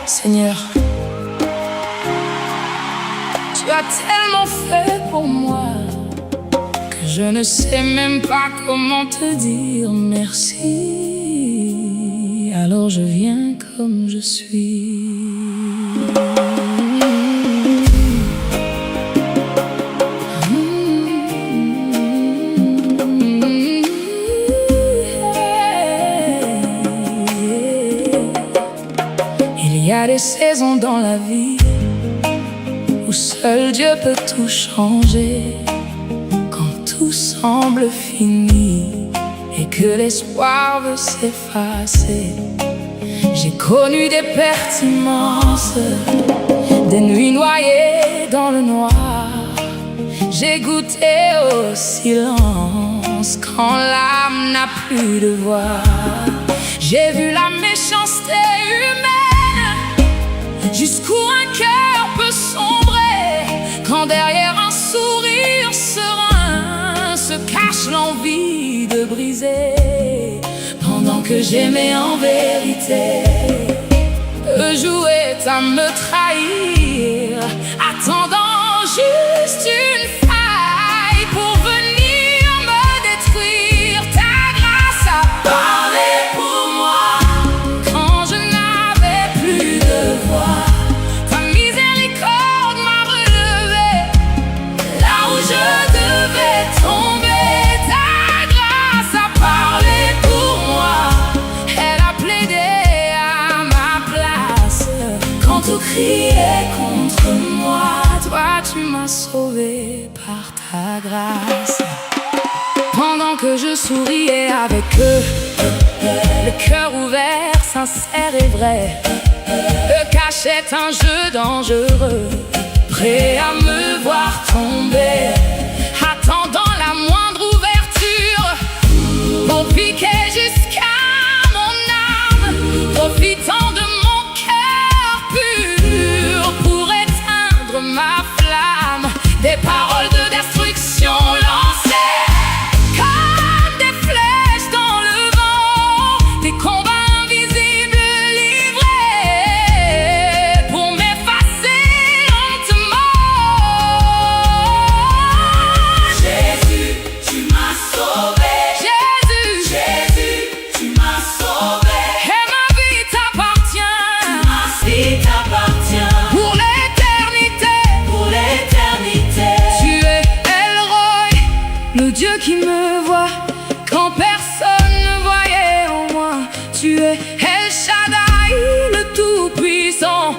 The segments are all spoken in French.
Seigneur, tu as tellement fait pour moi que je ne sais même pas comment te dire merci. Alors je viens comme je suis. Il y a des saisons dans la vie où seul Dieu peut tout changer. Quand tout semble fini et que l'espoir veut s'effacer. J'ai connu des pertes immenses, des nuits noyées dans le noir. J'ai goûté au silence quand l'âme n'a plus de voix. J'ai vu la méchanceté humaine, jusqu'où un cœur peut sombrer, quand derrière un sourire serein se cache l'envie de briser. Pendant que j'aimais en vérité, eux jouaient à me trahir, attendant juste une faille pour venir me détruire. Ta grâce a parlé pour moi quand je n'avais plus de voix. Ta miséricorde m'a relevé là où je devais tomber. Ta grâce a parlé pour moi, elle a plaidé à ma place quand tout criait contre moi. Toi tu m'as sauvé par ta grâce. Pendant que je souriais avec eux, le cœur ouvert, sincère et vrai, eux cachaient un jeu dangereux, prêt à me voir tomber, attendant la moindre ouverture pour piquer jusqu'à mon âme, profitant de mon cœur pur pour éteindre ma flamme. Des paroles de destruction lancées comme des flèches dans le vent, des combats invisibles livrés pour m'effacer lentement. Jésus, tu m'as sauvé. Jésus, Jésus, tu m'as sauvé. Et ma vie t'appartient. Ma vie t'appartient. Pour l'éternité. Pour l'éternité. Tu es El Roi, le Dieu qui me voit quand personne ne voyait en moi. Tu es El Shaddai, le Tout-Puissant,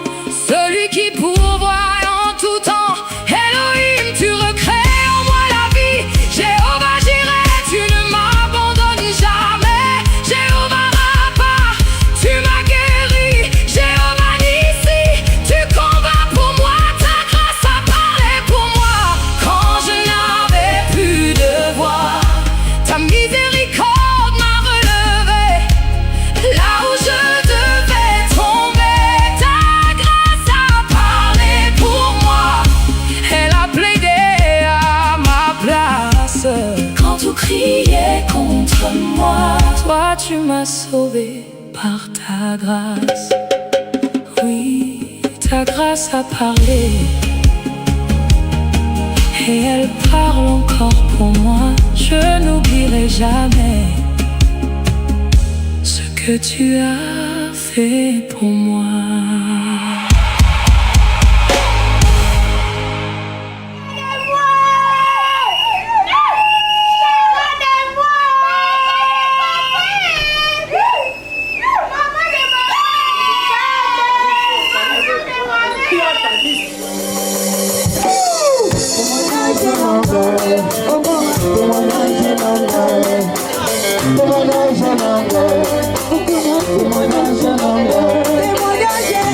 celui qui pourvoit en tout temps. Elohim, tu recrées en moi la vie. Jéhovah Jireh, tu ne m'abandonnes jamais. Jéhovah Rapha, tu m'as guéri. Jéhovah Nissi, tu combats pour moi. Ta grâce a parlé pour moi quand je n'avais plus de voix. Ta miséricorde m'a relevé là où je devais tomber. Ta grâce a parlé pour moi, elle a plaidé à ma place quand tout criait contre moi. Toi tu m'as sauvé par ta grâce. Oui, ta grâce a parlé et elle parle encore pour moi. Je n'oublierai jamais ce que tu as fait pour moi. Témoignage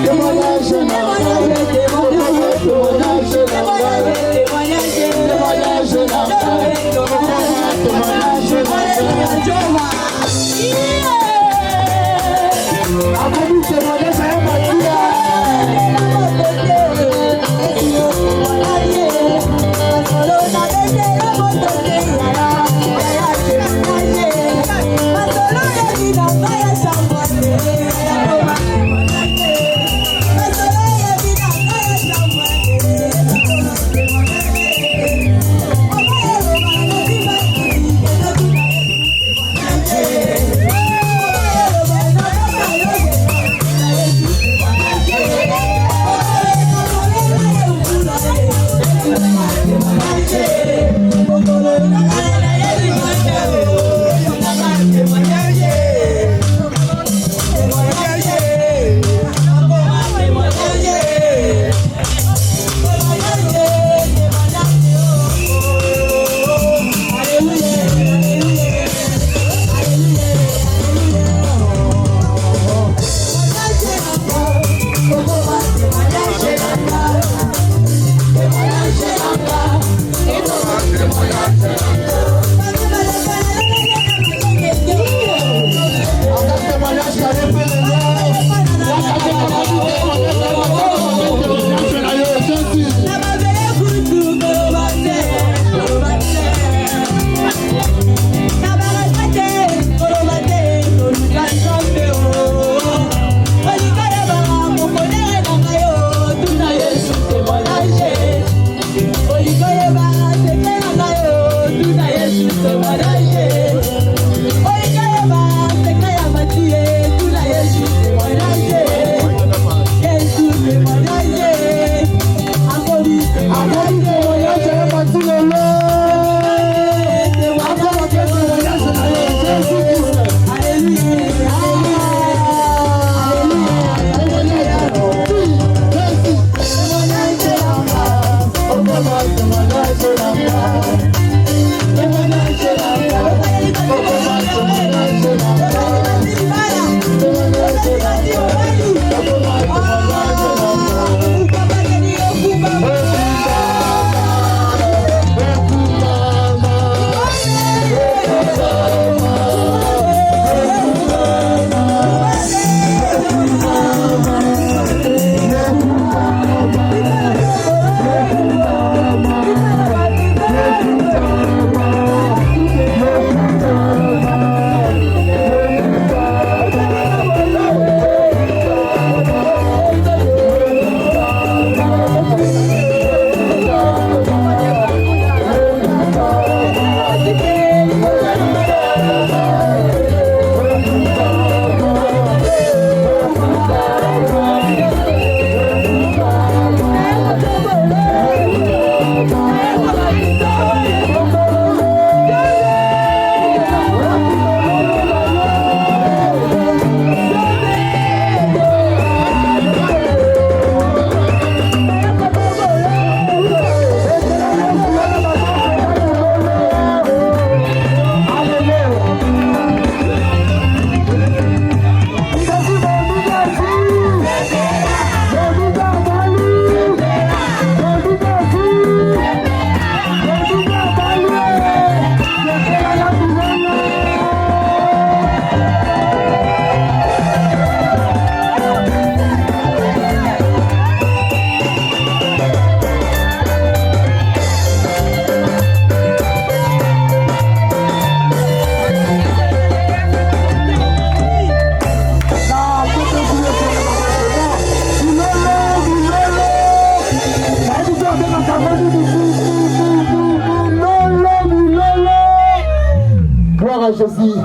Jésus.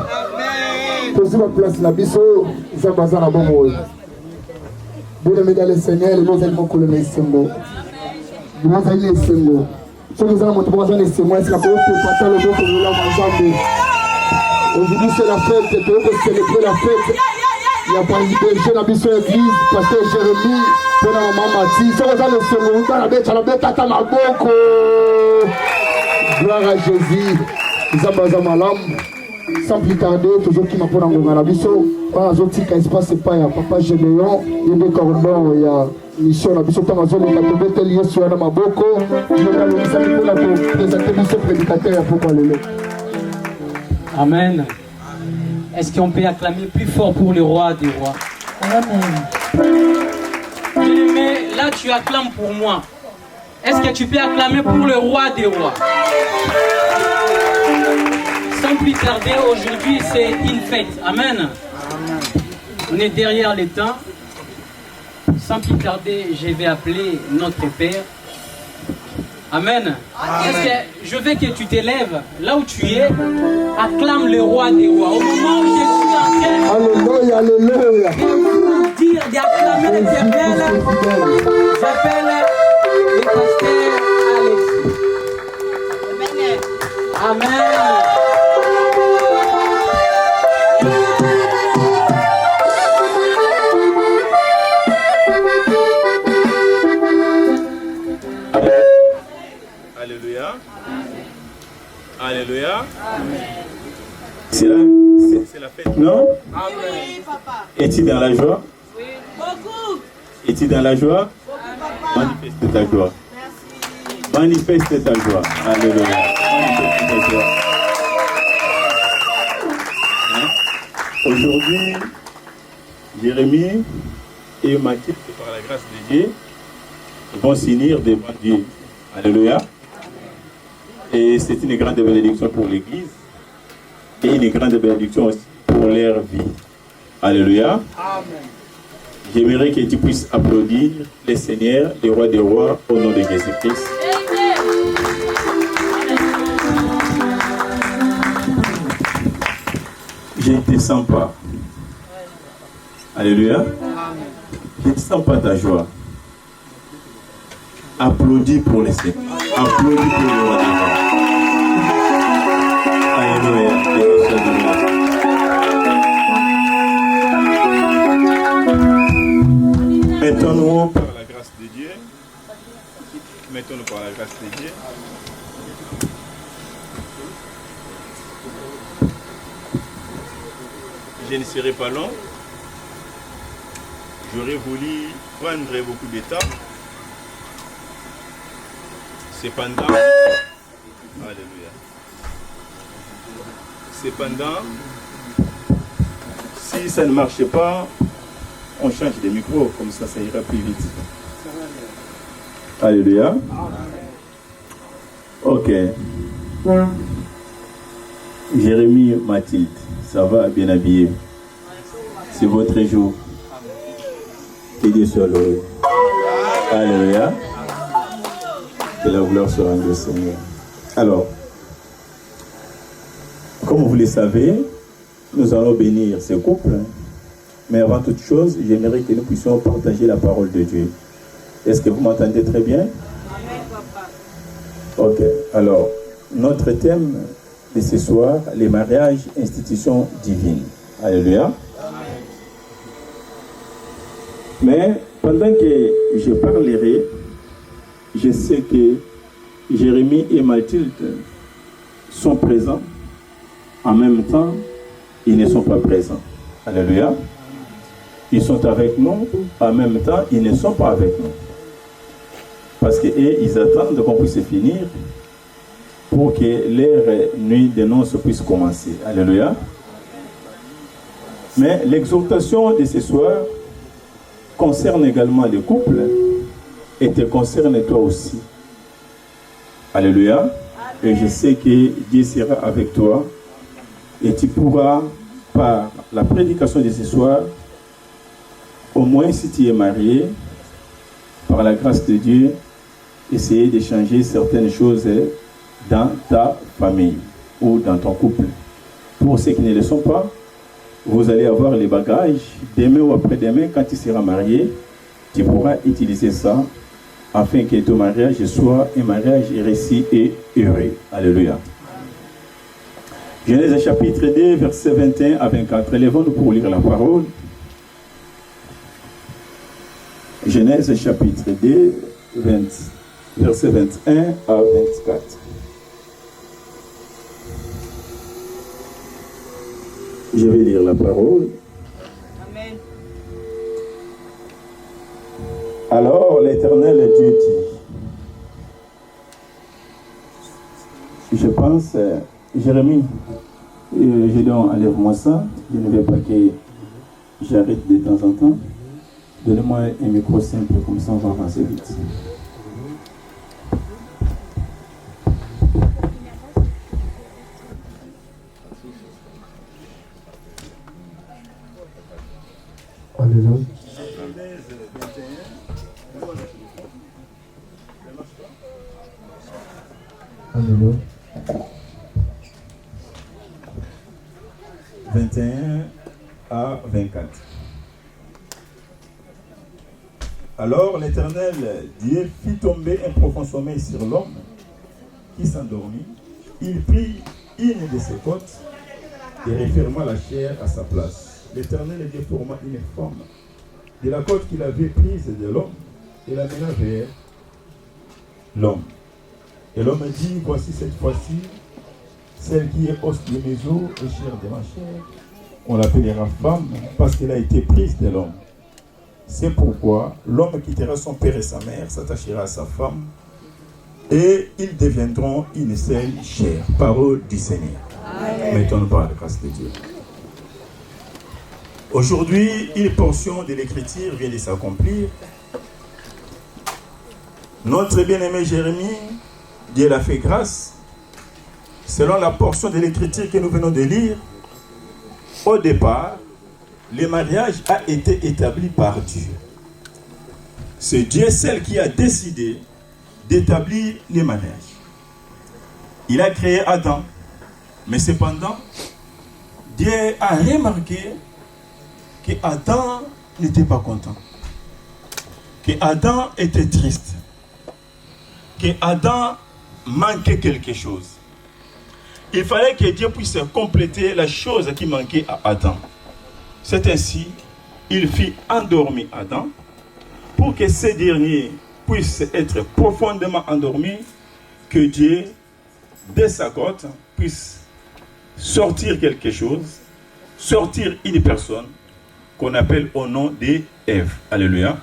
Posez ma place là, biso, Zambaza na bomo. Bien aimé dans le Seigneur, nous allons couler les symboles. Nous allons les symboles. Si nous allons montrer les symboles, c'est la première fois que nous allons nous ensemble. Aujourd'hui c'est la fête, nous allons célébrer la fête. Il y a pas de jeune abisso église, pasteur Jérémie, pour la maman Mathis. Si nous allons les symboles, nous allons mettre la bête à ta maboko. Gloire à Jésus. Zambaza malam. Sans plus tarder, toujours qui m'a pour la biso, pas un autre espace, c'est pas Papa Généon, il y a des cordons, il y a mission, la biso, tant que les quatre liés sur la maboko, je vais présenter le prédicateur pour parler. Amen. Est-ce qu'on peut acclamer plus fort pour le roi des rois? Amen. Mais là, tu acclames pour moi. Est-ce que tu peux acclamer pour le roi des rois? Sans plus tarder, aujourd'hui c'est une fête. Amen. On est derrière les temps. Sans plus tarder, je vais appeler notre Père. Amen. Est-ce que je veux que tu t'élèves là où tu es, acclame le roi des rois. Au moment où je suis en train alléluia, alléluia. de vous dire d'acclamer l'Éternel, j'appelle le pasteur Alexis. Amen. Alléluia. Alléluia. C'est la fête. Non? Oui, papa. Es-tu dans la joie? Oui. Beaucoup. Es-tu dans la joie? Papa. Manifeste ta joie. Merci. Manifeste ta joie. Alléluia. Manifeste ta joie. Hein? Aujourd'hui, Jérémie et Mathilde, par la grâce de Dieu, vont s'unir devant Dieu. Alléluia. Et c'est une grande bénédiction pour l'Église et une grande bénédiction aussi pour leur vie. Alléluia. Amen. J'aimerais que tu puisses applaudir le Seigneur, le roi des rois, au nom de Jésus-Christ. Je ne te sens pas. Alléluia. Je ne sens pas ta joie. Applaudis pour le Seigneur. Applaudis pour le roi des rois. Alléluia. Mettons-nous par la grâce de Dieu. Mettons-nous par la grâce de Dieu. Je ne serai pas long. J'aurais voulu prendre beaucoup de temps. Cependant, alléluia. Cependant, si ça ne marche pas, on change de micro, comme ça ira plus vite. Alléluia. Ok. Jérémie, Mathilde, ça va, bien habillé. C'est votre jour. Que Dieu soit loué. Alléluia. Que la gloire soit rendue au Seigneur. Alors, comme vous le savez, nous allons bénir ce couple. Mais avant toute chose, j'aimerais que nous puissions partager la parole de Dieu. Est-ce que vous m'entendez très bien? Amen, papa. Ok. Alors, notre thème de ce soir, les mariages, institutions divines. Alléluia. Mais pendant que je parlerai, je sais que Jérémie et Mathilde sont présents. En même temps, ils ne sont pas présents. Alléluia. Ils sont avec nous. En même temps, ils ne sont pas avec nous. Parce qu'ils attendent qu'on puisse finir pour que leur nuit de noces puisse commencer. Alléluia. Mais l'exhortation de ce soir concerne également les couples et te concerne toi aussi. Alléluia. Et je sais que Dieu sera avec toi et tu pourras, par la prédication de ce soir, au moins si tu es marié, par la grâce de Dieu, essayer de changer certaines choses dans ta famille ou dans ton couple. Pour ceux qui ne le sont pas, vous allez avoir les bagages. Demain ou après-demain, quand tu seras marié, tu pourras utiliser ça afin que ton mariage soit un mariage réussi et heureux. Alléluia. Genèse chapitre 2, versets 21 à 24. Lèvons-nous pour lire la parole. Genèse chapitre 2, versets 21 à 24. Je vais lire la parole. Amen. Alors l'Éternel Dieu dit, je pense, Jérémie, je dois enlève-moi ça, je ne vais pas que j'arrête de temps en temps. Donnez-moi un micro simple, comme ça on va avancer vite. Alléluia. Alléluia. 21 à 24. Alors l'Éternel Dieu fit tomber un profond sommeil sur l'homme qui s'endormit. Il prit une de ses côtes et referma la chair à sa place. L'Éternel Dieu forma une forme de la côte qu'il avait prise de l'homme et l'amena vers l'homme. Et l'homme dit, voici cette fois-ci, celle qui est os de mes os et chair de ma chair, on l'appellera femme parce qu'elle a été prise de l'homme. C'est pourquoi l'homme quittera son père et sa mère, s'attachera à sa femme, et ils deviendront une seule chair. Parole du Seigneur. Mettons-nous par la grâce de Dieu. Aujourd'hui, une portion de l'écriture vient de s'accomplir. Notre bien-aimé Jérémie, Dieu l'a fait grâce. Selon la portion de l'écriture que nous venons de lire, au départ, le mariage a été établi par Dieu. C'est Dieu seul qui a décidé d'établir les mariages. Il a créé Adam, mais cependant, Dieu a remarqué que Adam n'était pas content, que Adam était triste, que Adam manquait quelque chose. Il fallait que Dieu puisse compléter la chose qui manquait à Adam. C'est ainsi, il fit endormir Adam pour que ce dernier puisse être profondément endormi, que Dieu, de sa côte, puisse sortir quelque chose, sortir une personne qu'on appelle au nom d'Ève. Alléluia.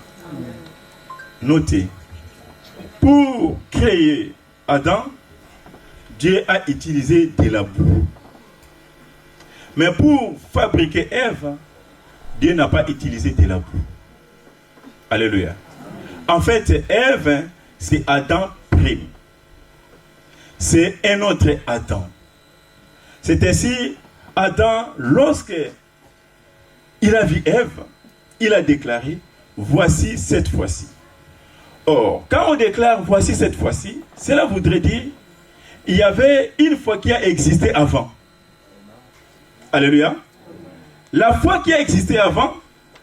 Notez, pour créer Adam, Dieu a utilisé de la boue. Mais pour fabriquer Ève, Dieu n'a pas utilisé de la boue. Alléluia. En fait, Ève, c'est Adam prime. C'est un autre Adam. C'est ainsi, Adam, lorsque il a vu Ève, il a déclaré, voici cette fois-ci. Or, quand on déclare voici cette fois-ci, cela voudrait dire, il y avait une foi qui a existé avant. Alléluia. La foi qui a existé avant,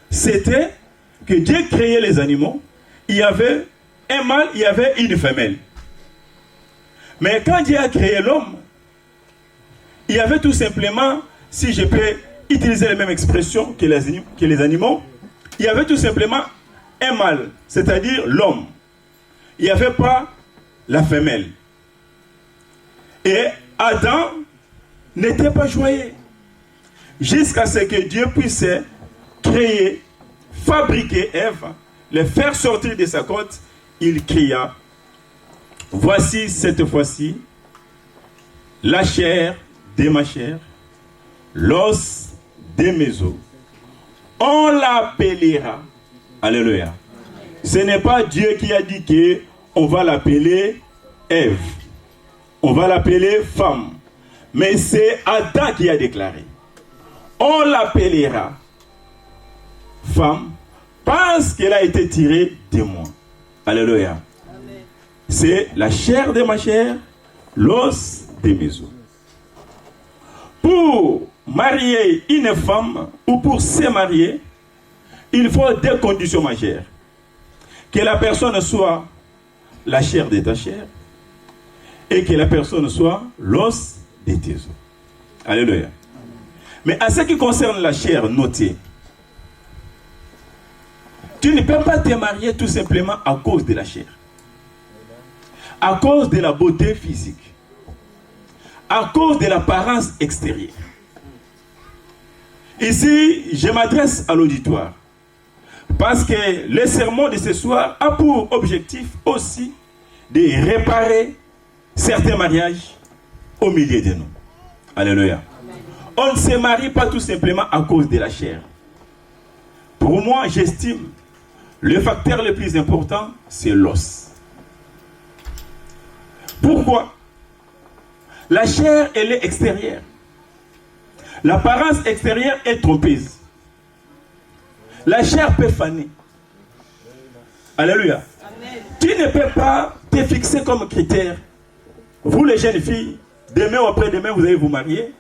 c'était que Dieu créait les animaux. Il y avait un mâle, il y avait une femelle. Mais quand Dieu a créé l'homme, il y avait tout simplement, si je peux utiliser la même expression que les animaux, il y avait tout simplement un mâle, c'est-à-dire l'homme. Il n'y avait pas la femelle. Et Adam n'était pas joyeux. Jusqu'à ce que Dieu puisse créer, fabriquer Ève, le faire sortir de sa côte, il cria, voici cette fois-ci la chair de ma chair, l'os de mes os. On l'appellera. Alléluia. Ce n'est pas Dieu qui a dit qu'on va l'appeler Ève. On va l'appeler femme. Mais c'est Adam qui a déclaré. On l'appellera femme parce qu'elle a été tirée de moi. Alléluia. C'est la chair de ma chair, l'os de mes os. Pour marier une femme ou pour se marier, il faut deux conditions majeures. Que la personne soit la chair de ta chair et que la personne soit l'os de tes os. Alléluia. Mais à ce qui concerne la chair, notez, tu ne peux pas te marier tout simplement à cause de la chair, à cause de la beauté physique, à cause de l'apparence extérieure. Ici, je m'adresse à l'auditoire, parce que le sermon de ce soir a pour objectif aussi de réparer certains mariages au milieu de nous. Alléluia. On ne se marie pas tout simplement à cause de la chair. Pour moi, j'estime le facteur le plus important, c'est l'os. Pourquoi? La chair, elle est extérieure. L'apparence extérieure est trompeuse. La chair peut faner. Alléluia. Amen. Tu ne peux pas te fixer comme critère. Vous les jeunes filles, demain ou après-demain, vous allez vous marier.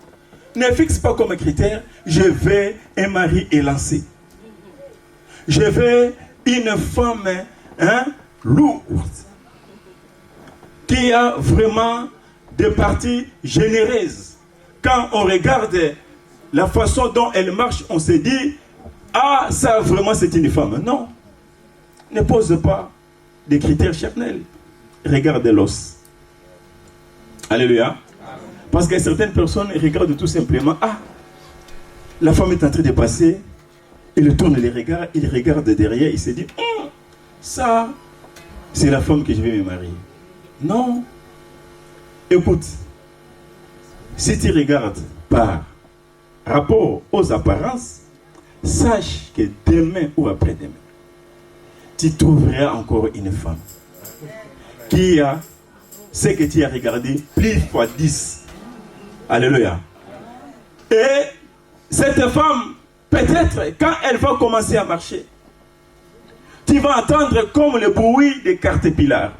Ne fixe pas comme critère, je veux un mari élancé. Je veux une femme lourde, qui a vraiment des parties généreuses. Quand on regarde la façon dont elle marche, on se dit, ah, ça vraiment c'est une femme. Non, ne pose pas des critères charnels. Regarde l'os. Alléluia. Parce que certaines personnes regardent tout simplement, ah, la femme est en train de passer, il tourne les regards, il regarde derrière, il se dit, ça, c'est la femme que je vais me marier. Non. Écoute, si tu regardes par rapport aux apparences, sache que demain ou après-demain, tu trouveras encore une femme qui a ce que tu as regardé plus fois 10. Alléluia. Et cette femme, peut-être, quand elle va commencer à marcher, tu vas entendre comme le bruit des caterpillars,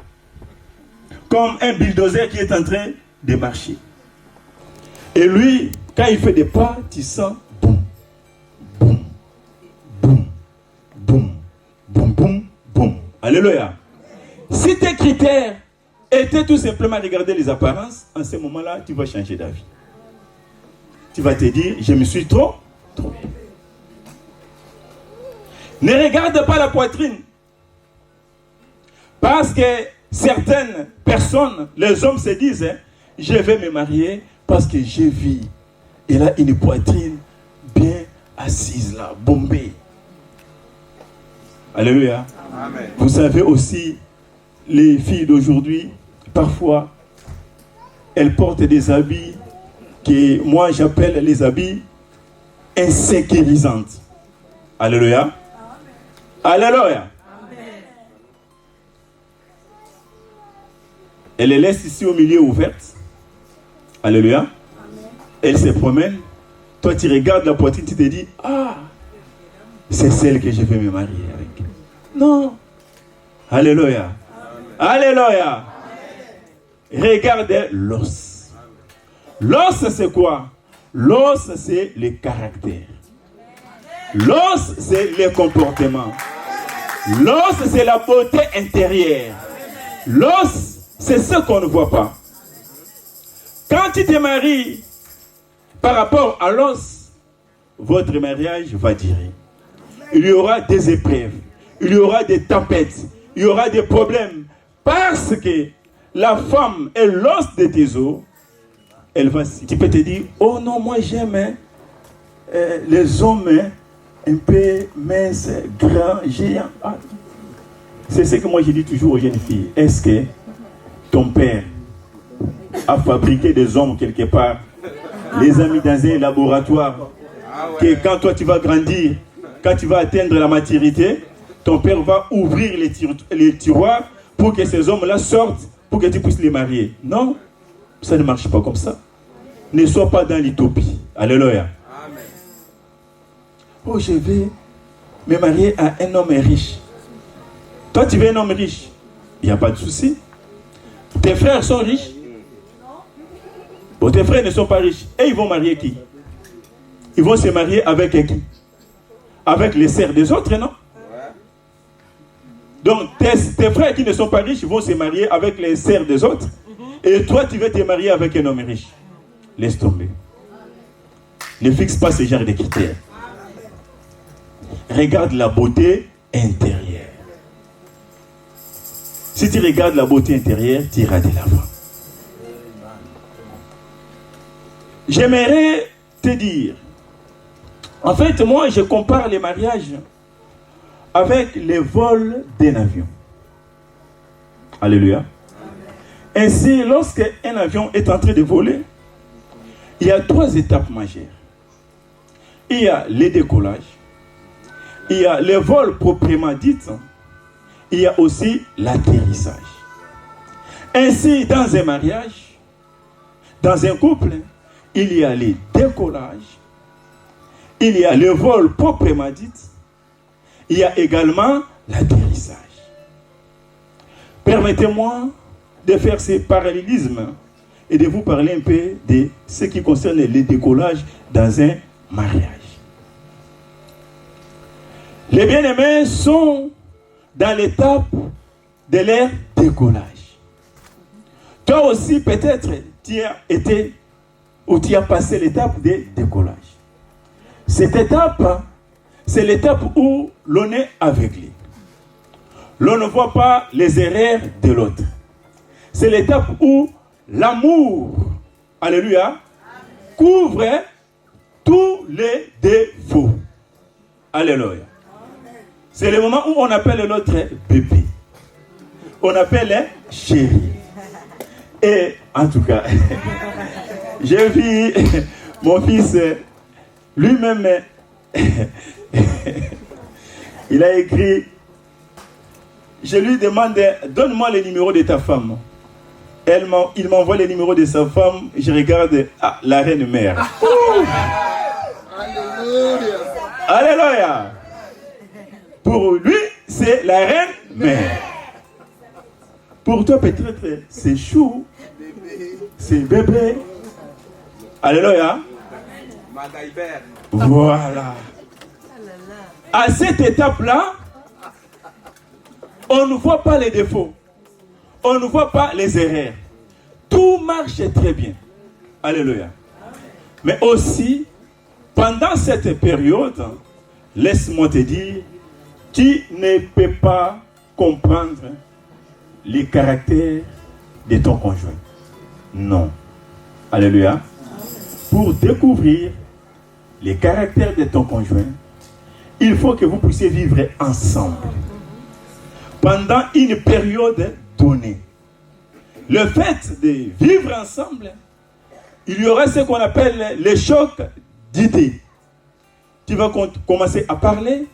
comme un bulldozer qui est en train de marcher. Et lui, quand il fait des pas, tu sens boum, boum, boum, boum, boum, boum, boum. Alléluia. Si tes critères étaient tout simplement regarder les apparences, en ce moment-là, tu vas changer d'avis. Tu vas te dire, je me suis trop. Ne regarde pas la poitrine. Parce que certaines personnes, les hommes se disent, je vais me marier parce que j'ai vu. Elle a une poitrine bien assise là, bombée. Alléluia. Amen. Vous savez aussi, les filles d'aujourd'hui, parfois, elles portent des habits que moi j'appelle les habits insécurisantes. Alléluia. Alléluia. Elle les laisse ici au milieu ouverte. Alléluia. Elle se promène. Toi, tu regardes la poitrine, tu te dis, ah, c'est celle que je vais me marier avec. Non. Alléluia. Alléluia. Regardez l'os. L'os, c'est quoi? L'os, c'est le caractère. L'os, c'est le comportement. L'os, c'est la beauté intérieure. L'os, c'est ce qu'on ne voit pas. Quand tu te maries par rapport à l'os, votre mariage va durer. Il y aura des épreuves, il y aura des tempêtes, il y aura des problèmes. Parce que la femme est l'os de tes os, elle va, tu peux te dire, oh non, moi j'aime les hommes un peu minces, grands, géants. Ah. C'est ce que moi je dis toujours aux jeunes filles. Est-ce que ton père a fabriqué des hommes quelque part, les a mis dans un laboratoire, que quand toi tu vas grandir, quand tu vas atteindre la maturité, ton père va ouvrir les tiroirs pour que ces hommes-là sortent, pour que tu puisses les marier? Non, ça ne marche pas comme ça. Ne sois pas dans l'utopie. Alléluia. Amen. Oh, je vais me marier à un homme riche. Toi, tu veux un homme riche, il n'y a pas de souci. Tes frères sont riches. Bon, tes frères ne sont pas riches. Et ils vont marier qui? Ils vont se marier avec qui? Avec les sœurs des autres, non? Donc, tes frères qui ne sont pas riches vont se marier avec les sœurs des autres. Et toi, tu veux te marier avec un homme riche. Laisse tomber. Ne fixe pas ce genre de critères. Regarde la beauté intérieure. Si tu regardes la beauté intérieure, tu iras de l'avant. J'aimerais te dire, en fait, moi, je compare les mariages avec les vols d'un avion. Alléluia. Ainsi, lorsque un avion est en train de voler, il y a 3 étapes majeures. Il y a le décollage, il y a le vol proprement dit, il y a aussi l'atterrissage. Ainsi, dans un mariage, dans un couple, il y a le décollage, il y a le vol proprement dit, il y a également l'atterrissage. Permettez-moi de faire ce parallélisme et de vous parler un peu de ce qui concerne le décollage dans un mariage. Les bien-aimés sont dans l'étape de leur décollage. Toi aussi, peut-être, tu as été ou tu as passé l'étape de décollage. Cette étape, c'est l'étape où l'on est aveuglé. L'on ne voit pas les erreurs de l'autre. C'est l'étape où l'amour, alléluia, couvre tous les défauts. Alléluia. C'est le moment où on appelle l'autre bébé. On appelle chéri. Et en tout cas, j'ai vu mon fils lui-même Il a écrit, je lui demande, donne-moi le numéro de ta femme. Il m'envoie les numéros de sa femme, je regarde, la reine mère. Alléluia. Alléluia. Pour lui, c'est la reine mère. Pour toi, peut-être, c'est chou, c'est bébé. Alléluia. Voilà. À cette étape-là, on ne voit pas les défauts. On ne voit pas les erreurs. Tout marche très bien. Alléluia. Mais aussi, pendant cette période, laisse-moi te dire, tu ne peux pas comprendre les caractères de ton conjoint. Non. Alléluia. Pour découvrir les caractères de ton conjoint, il faut que vous puissiez vivre ensemble. Pendant une période donnée. Le fait de vivre ensemble, il y aura ce qu'on appelle les chocs d'idées. Tu vas commencer à parler,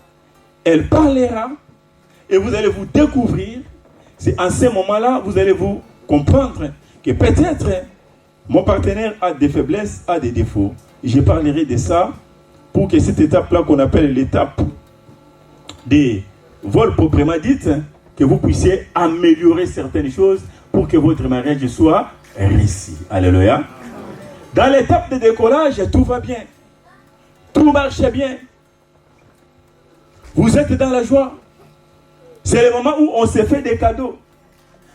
elle parlera, et vous allez vous découvrir. C'est en ce moment-là, vous allez vous comprendre que peut-être mon partenaire a des faiblesses, a des défauts. Je parlerai de ça pour que cette étape-là qu'on appelle l'étape des vols proprement dites, que vous puissiez améliorer certaines choses pour que votre mariage soit réussi. Alléluia. Dans l'étape de décollage, tout va bien. Tout marche bien. Vous êtes dans la joie. C'est le moment où on se fait des cadeaux.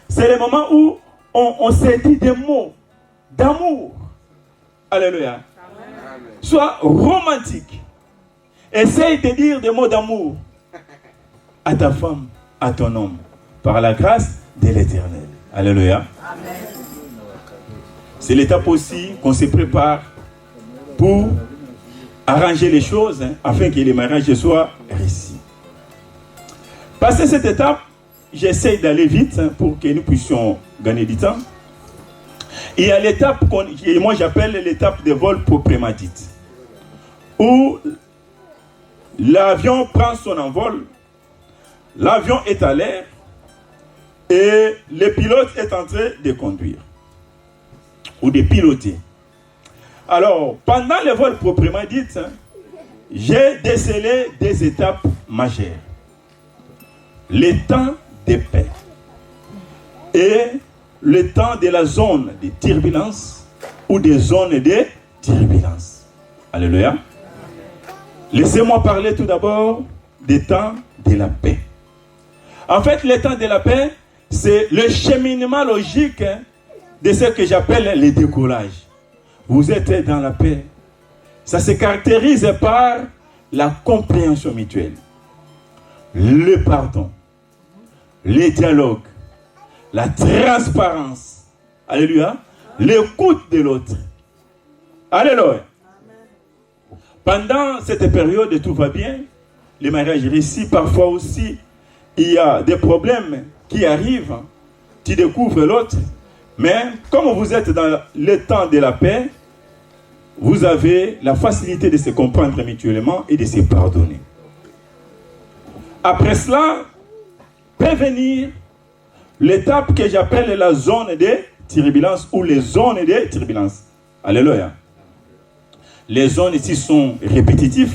C'est le moment où on se dit des mots d'amour. Alléluia. Sois romantique. Essaye de dire des mots d'amour à ta femme, à ton homme, par la grâce de l'Éternel. Alléluia. C'est l'étape aussi qu'on se prépare pour arranger les choses afin que les mariages soient réussis. Passé cette étape, j'essaie d'aller vite pour que nous puissions gagner du temps. Il y a l'étape que moi j'appelle l'étape de vol proprement dite, où l'avion prend son envol, l'avion est à l'air et le pilote est en train de conduire ou de piloter. Alors, pendant le vol proprement dit, j'ai décelé des étapes majeures. Le temps de paix et le temps de la zone de turbulence ou des zones de turbulence. Alléluia. Laissez-moi parler tout d'abord des temps de la paix. En fait, le temps de la paix, c'est le cheminement logique de ce que j'appelle le décollage. Vous êtes dans la paix. Ça se caractérise par la compréhension mutuelle, le pardon, les dialogues, la transparence, alléluia, l'écoute de l'autre. Alléluia. Pendant cette période, tout va bien, les mariages réussis, parfois aussi, il y a des problèmes qui arrivent, tu découvres l'autre, mais comme vous êtes dans le temps de la paix, vous avez la facilité de se comprendre mutuellement et de se pardonner. Après cela, peut venir l'étape que j'appelle la zone de turbulence ou les zones de turbulence. Alléluia. Les zones ici sont répétitives.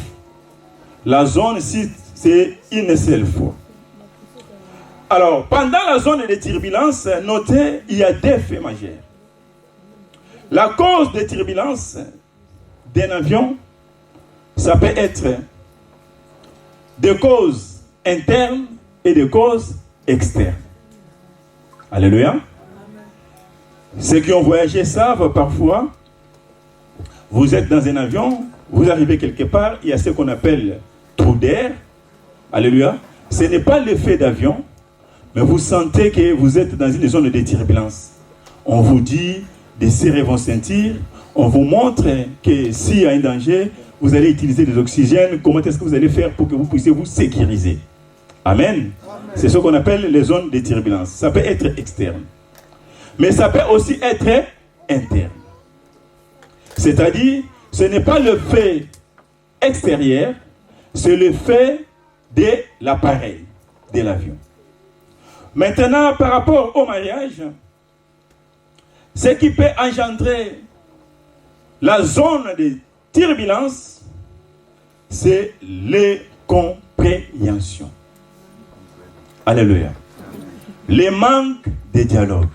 La zone ici, c'est une seule fois. Alors, pendant la zone de turbulence, notez, il y a deux faits majeurs. La cause de turbulence d'un avion, ça peut être des causes internes et des causes externes. Alléluia. Ceux qui ont voyagé savent parfois, vous êtes dans un avion, vous arrivez quelque part, il y a ce qu'on appelle trou d'air. Alléluia. Ce n'est pas l'effet d'avion, mais vous sentez que vous êtes dans une zone de turbulence. On vous dit de serrer vos ceintures, on vous montre que s'il y a un danger, vous allez utiliser des oxygènes. Comment est-ce que vous allez faire pour que vous puissiez vous sécuriser? Amen. C'est ce qu'on appelle les zones de turbulence. Ça peut être externe, mais ça peut aussi être interne. C'est-à-dire, ce n'est pas le fait extérieur, c'est le fait de l'appareil, de l'avion. Maintenant, par rapport au mariage, ce qui peut engendrer la zone de turbulence, c'est l'incompréhension. Alléluia. Les manques de dialogue.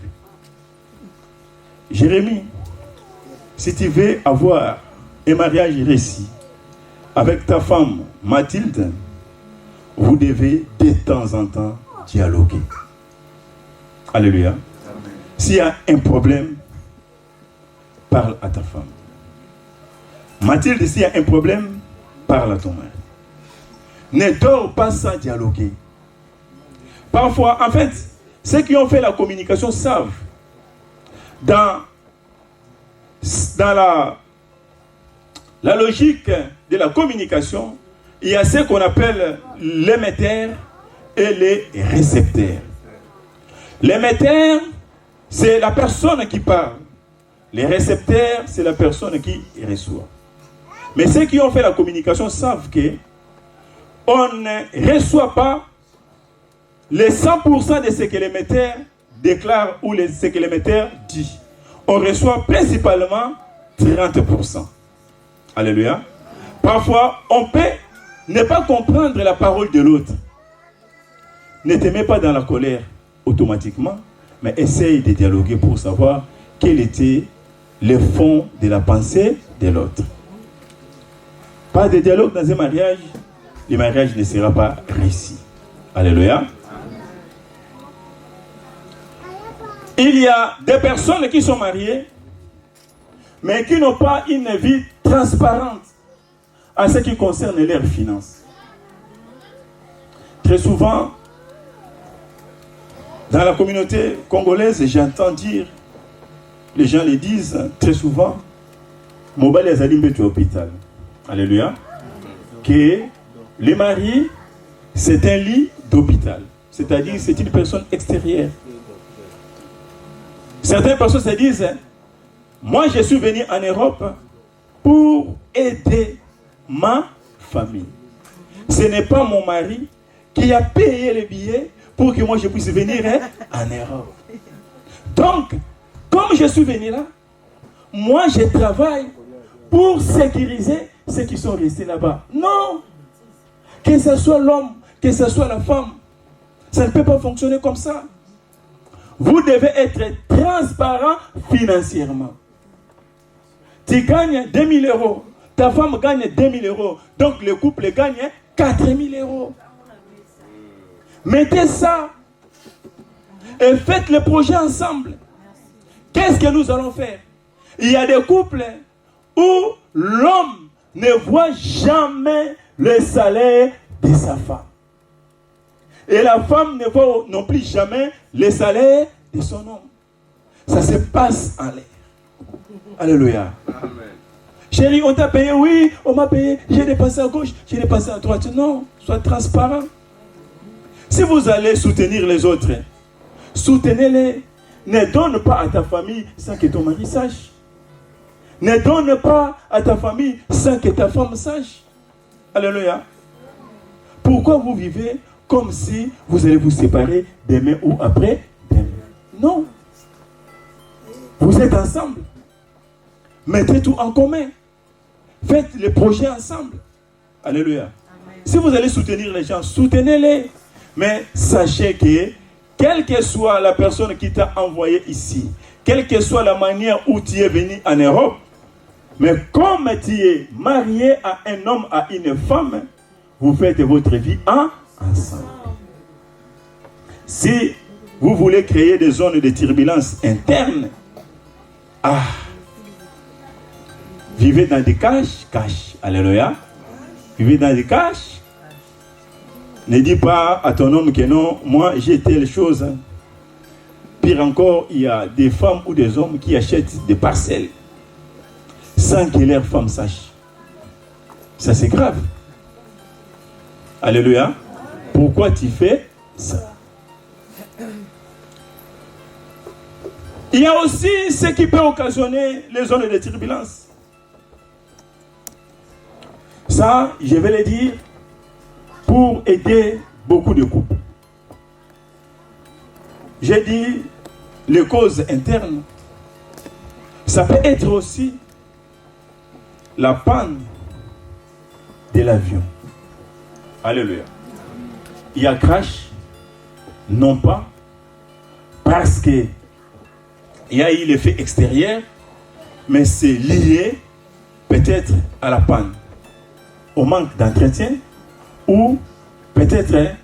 Jérémie, si tu veux avoir un mariage réussi avec ta femme Mathilde, vous devez de temps en temps dialoguer. Alléluia. S'il y a un problème, parle à ta femme. Mathilde, s'il y a un problème, parle à ton mari. Ne dors pas sans dialoguer. Parfois, en fait, ceux qui ont fait la communication savent, dans la logique de la communication, il y a ce qu'on appelle l'émetteur et les récepteurs. L'émetteur, c'est la personne qui parle. Les récepteurs, c'est la personne qui reçoit. Mais ceux qui ont fait la communication savent que on ne reçoit pas les 100% de ce que l'émetteur déclare ou ce que l'émetteur dit. On reçoit principalement 30%. Alléluia. Parfois, on peut ne pas comprendre la parole de l'autre. Ne te mets pas dans la colère automatiquement, mais essaye de dialoguer pour savoir quel était le fond de la pensée de l'autre. Pas de dialogue dans un mariage, le mariage ne sera pas réussi. Alléluia. Il y a des personnes qui sont mariées, mais qui n'ont pas une vie transparente à ce qui concerne leurs finances. Très souvent, dans la communauté congolaise, j'entends dire, les gens le disent très souvent, Mobile Azalimbe est hôpital. Alléluia. Que le mari, c'est un lit d'hôpital. C'est-à-dire, c'est une personne extérieure. Certaines personnes se disent, moi je suis venu en Europe pour aider ma famille. Ce n'est pas mon mari qui a payé les billets pour que moi je puisse venir en Europe. Donc, comme je suis venu là, moi je travaille pour sécuriser ceux qui sont restés là-bas. Non! Que ce soit l'homme, que ce soit la femme, ça ne peut pas fonctionner comme ça. Vous devez être transparent financièrement. Tu gagnes 2000 euros, ta femme gagne 2000 euros, donc le couple gagne 4000 euros. Mettez ça et faites le projet ensemble. Qu'est-ce que nous allons faire? Il y a des couples où l'homme ne voit jamais le salaire de sa femme. Et la femme ne voit non plus jamais le salaire de son homme. Ça se passe en l'air. Alléluia. Amen. Chérie, on t'a payé? Oui, on m'a payé. J'ai dépassé à gauche, j'ai dépassé à droite. Non, sois transparent. Si vous allez soutenir les autres, soutenez-les. Ne donne pas à ta famille sans que ton mari sache. Ne donne pas à ta famille sans que ta femme sache. Alléluia. Pourquoi vous vivez comme si vous allez vous séparer demain ou après demain? Non. Vous êtes ensemble. Mettez tout en commun. Faites les projets ensemble. Alléluia. Amen. Si vous allez soutenir les gens, soutenez-les. Mais sachez que, quelle que soit la personne qui t'a envoyé ici, quelle que soit la manière où tu es venu en Europe, mais comme tu es marié à un homme, à une femme, vous faites votre vie ensemble. Si vous voulez créer des zones de turbulence interne, vivez dans des caches. Alléluia. Vivez dans des caches. Ne dis pas à ton homme que non, moi j'ai telle chose. Pire encore, il y a des femmes ou des hommes qui achètent des parcelles sans que leur femme sache. Ça c'est grave. Alléluia. Pourquoi tu fais ça? Il y a aussi ce qui peut occasionner les zones de turbulence. Ça, je vais le dire, pour aider beaucoup de couples. J'ai dit les causes internes. Ça peut être aussi la panne de l'avion. Alléluia. Il y a crash, non pas parce que il y a eu l'effet extérieur, mais c'est lié peut-être à la panne, au manque d'entretien, ou peut-être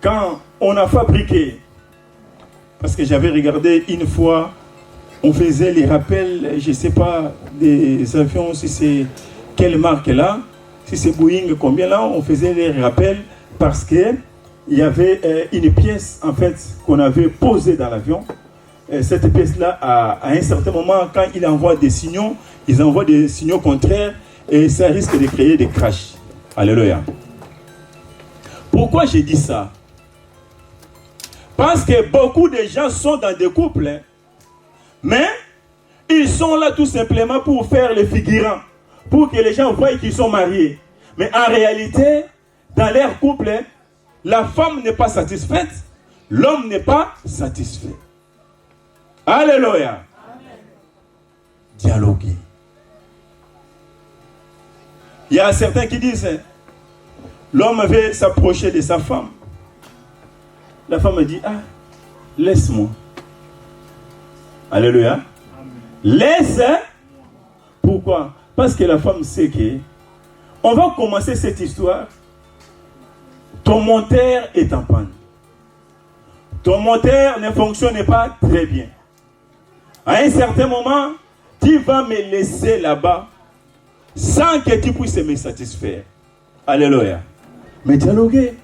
quand on a fabriqué, parce que j'avais regardé une fois, on faisait les rappels, je ne sais pas, des avions, si c'est quelle marque là, si c'est Boeing, combien là, on faisait les rappels parce qu'il y avait une pièce en fait qu'on avait posée dans l'avion. Cette pièce-là, à un certain moment, quand il envoie des signaux, ils envoient des signaux contraires et ça risque de créer des crashs. Alléluia. Pourquoi j'ai dit ça? Parce que beaucoup de gens sont dans des couples, hein, mais ils sont là tout simplement pour faire les figurants, pour que les gens voient qu'ils sont mariés. Mais en réalité, dans leur couple, hein, la femme n'est pas satisfaite, l'homme n'est pas satisfait. Alléluia. Dialoguer. Il y a certains qui disent, hein, l'homme veut s'approcher de sa femme. La femme dit, ah, laisse-moi. Alléluia. Amen. Laisse. Pourquoi? Parce que la femme sait que on va commencer cette histoire. Ton moteur est en panne. Ton moteur ne fonctionne pas très bien. À un certain moment, tu vas me laisser là-bas sans que tu puisses me satisfaire. Alléluia. Mais dialoguez.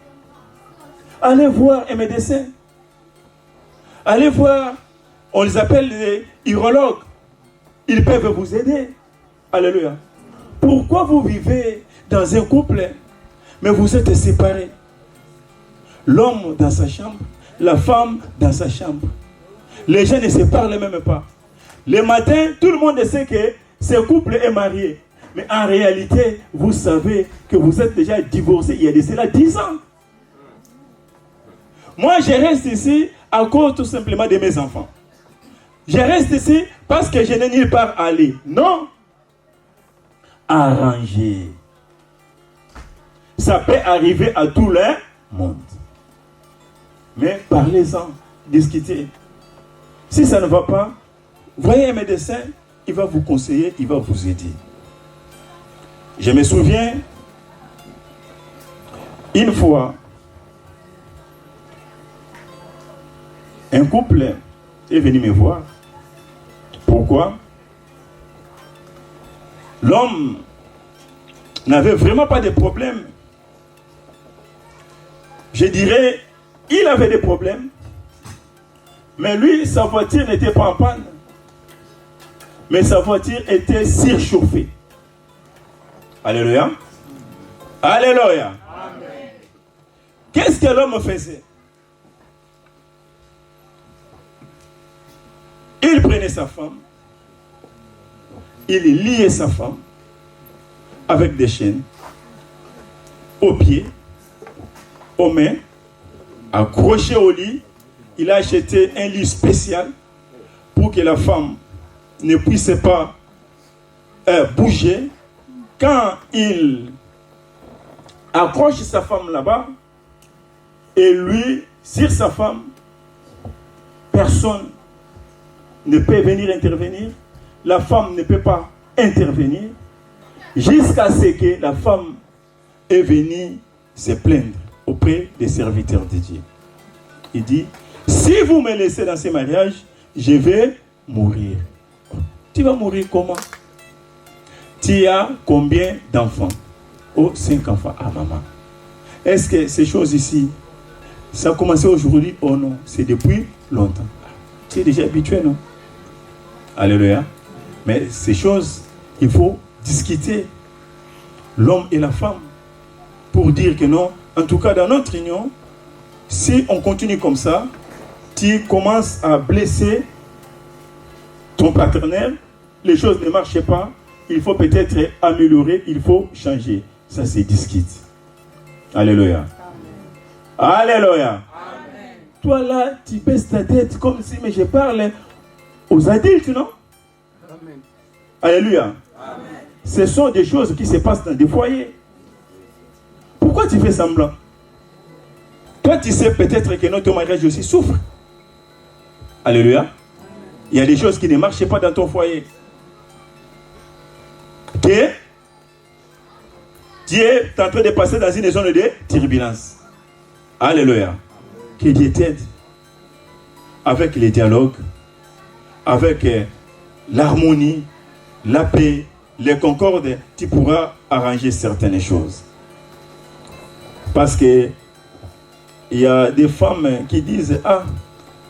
Allez voir un médecin. Allez voir, on les appelle les urologues. Ils peuvent vous aider. Alléluia. Pourquoi vous vivez dans un couple, mais vous êtes séparés? L'homme dans sa chambre, la femme dans sa chambre. Les gens ne se parlent même pas. Le matin, tout le monde sait que ce couple est marié. Mais en réalité, vous savez que vous êtes déjà divorcés il y a de cela 10 ans. Moi, je reste ici à cause tout simplement de mes enfants. Je reste ici parce que je n'ai nulle part à aller. Non. Arranger. Ça peut arriver à tout le monde. Mais parlez-en, discutez. Si ça ne va pas, voyez un médecin, il va vous conseiller, il va vous aider. Je me souviens, une fois, un couple est venu me voir. Pourquoi? L'homme n'avait vraiment pas de problème. Je dirais, il avait des problèmes. Mais lui, sa voiture n'était pas en panne. Mais sa voiture était surchauffée. Alléluia. Alléluia. Qu'est-ce que l'homme faisait? Il prenait sa femme, il liait sa femme avec des chaînes aux pieds, aux mains, accroché au lit. Il a acheté un lit spécial pour que la femme ne puisse pas bouger. Quand il accroche sa femme là-bas, et lui, sur sa femme, personne ne peut venir intervenir. La femme ne peut pas intervenir jusqu'à ce que la femme est venue se plaindre auprès des serviteurs de Dieu. Il dit, si vous me laissez dans ce mariage, je vais mourir. Tu vas mourir comment? Tu as combien d'enfants? Oh, 5 enfants. Ah, maman. Est-ce que ces choses ici, ça a commencé aujourd'hui? Oh non, c'est depuis longtemps. Tu es déjà habitué, non? Alléluia. Mais ces choses, il faut discuter, l'homme et la femme, pour dire que non. En tout cas, dans notre union, si on continue comme ça, tu commences à blesser ton partenaire, les choses ne marchent pas, il faut peut-être améliorer, il faut changer. Ça, c'est discute. Alléluia. Alléluia. Toi là, tu baisses ta tête comme si, mais je parle aux adultes, non? Amen. Alléluia. Amen. Ce sont des choses qui se passent dans des foyers. Pourquoi tu fais semblant? Toi, tu sais peut-être que notre mariage aussi souffre. Alléluia. Il y a des choses qui ne marchent pas dans ton foyer. Que tu es en train de passer dans une zone de turbulence. Alléluia. Que Dieu t'aide avec les dialogues, avec l'harmonie, la paix, les concordes, tu pourras arranger certaines choses. Parce que il y a des femmes qui disent ah,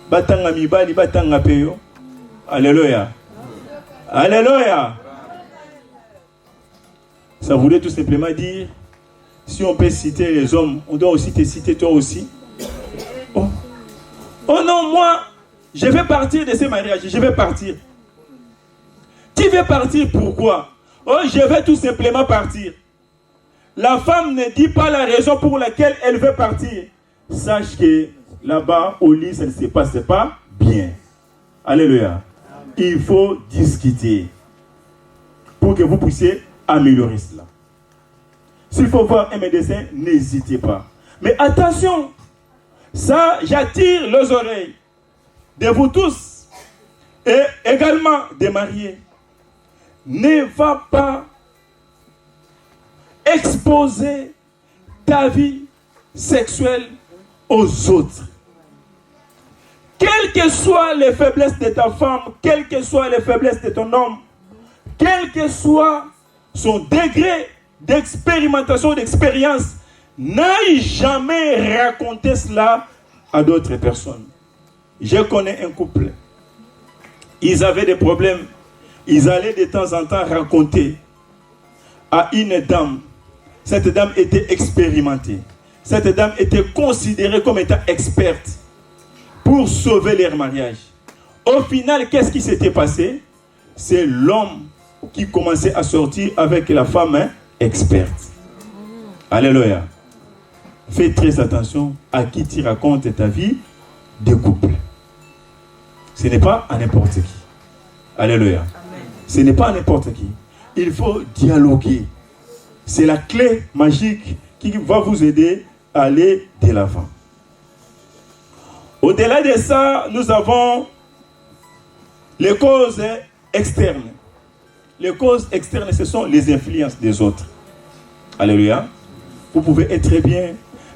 batanga mibali, batanga peyo. Alléluia. Alléluia. Ça voulait tout simplement dire, si on peut citer les hommes, on doit aussi te citer toi aussi. Oh, oh non, moi, je vais partir de ce mariage, je vais partir. Tu veux partir pourquoi? Oh, je vais tout simplement partir. La femme ne dit pas la raison pour laquelle elle veut partir. Sache que là-bas, au lit, ça ne se passe pas bien. Alléluia. Il faut discuter pour que vous puissiez améliorer cela. S'il faut voir un médecin, n'hésitez pas. Mais attention, ça, j'attire les oreilles de vous tous et également des mariés. Ne va pas exposer ta vie sexuelle aux autres. Quelles que soient les faiblesses de ta femme, quelles que soient les faiblesses de ton homme, quel que soit son degré d'expérimentation, d'expérience, n'aille jamais raconter cela à d'autres personnes. Je connais un couple. Ils avaient des problèmes. Ils allaient de temps en temps raconter à une dame. Cette dame était expérimentée. Cette dame était considérée comme étant experte pour sauver leur mariage. Au final, qu'est-ce qui s'était passé? C'est l'homme qui commençait à sortir avec la femme experte. Alléluia. Fais très attention à qui tu racontes ta vie de couple. Ce n'est pas à n'importe qui. Alléluia. Amen. Ce n'est pas à n'importe qui. Il faut dialoguer. C'est la clé magique qui va vous aider à aller de l'avant. Au-delà de ça, nous avons les causes externes. Les causes externes, ce sont les influences des autres. Alléluia. Vous pouvez être très bien,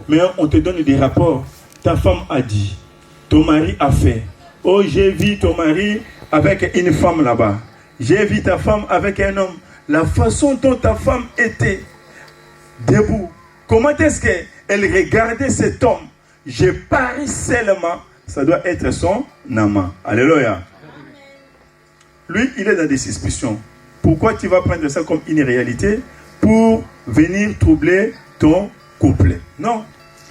mais on te donne des rapports. Ta femme a dit, ton mari a fait. Oh, j'ai vu ton mari avec une femme là-bas. J'ai vu ta femme avec un homme. La façon dont ta femme était debout. Comment est-ce qu'elle regardait cet homme? Je parie seulement, ça doit être son amant. Alléluia. Lui, il est dans des suspicions. Pourquoi tu vas prendre ça comme une réalité pour venir troubler ton couple? Non.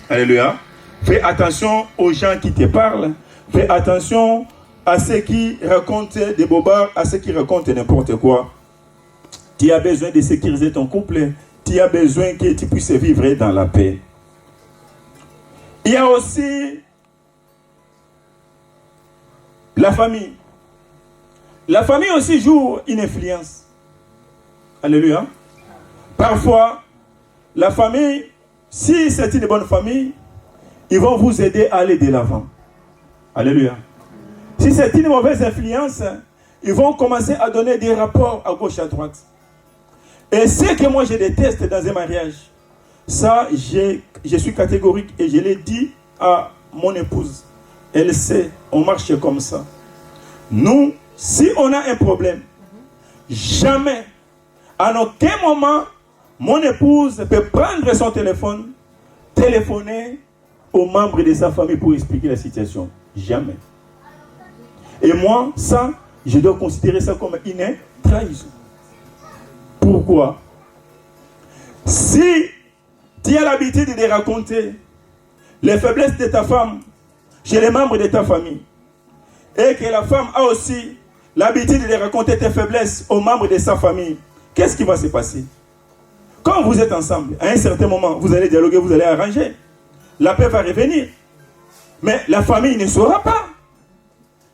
Alléluia. Fais attention aux gens qui te parlent. Fais attention à ceux qui racontent des bobards, à ceux qui racontent n'importe quoi. Tu as besoin de sécuriser ton couple. Tu as besoin que tu puisses vivre dans la paix. Il y a aussi la famille. La famille aussi joue une influence. Alléluia. Parfois, la famille, si c'est une bonne famille, ils vont vous aider à aller de l'avant. Alléluia. Si c'est une mauvaise influence, ils vont commencer à donner des rapports à gauche, à droite. Et ce que moi je déteste dans un mariage, ça, je suis catégorique et je l'ai dit à mon épouse. Elle sait, on marche comme ça. Nous, si on a un problème, jamais, à aucun moment, mon épouse peut prendre son téléphone, téléphoner aux membres de sa famille pour expliquer la situation. Jamais. Et moi, ça, je dois considérer ça comme une trahison. Pourquoi? Si tu as l'habitude de raconter les faiblesses de ta femme chez les membres de ta famille, et que la femme a aussi l'habitude de raconter tes faiblesses aux membres de sa famille, qu'est-ce qui va se passer? Quand vous êtes ensemble, à un certain moment, vous allez dialoguer, vous allez arranger. La paix va revenir. Mais la famille ne saura pas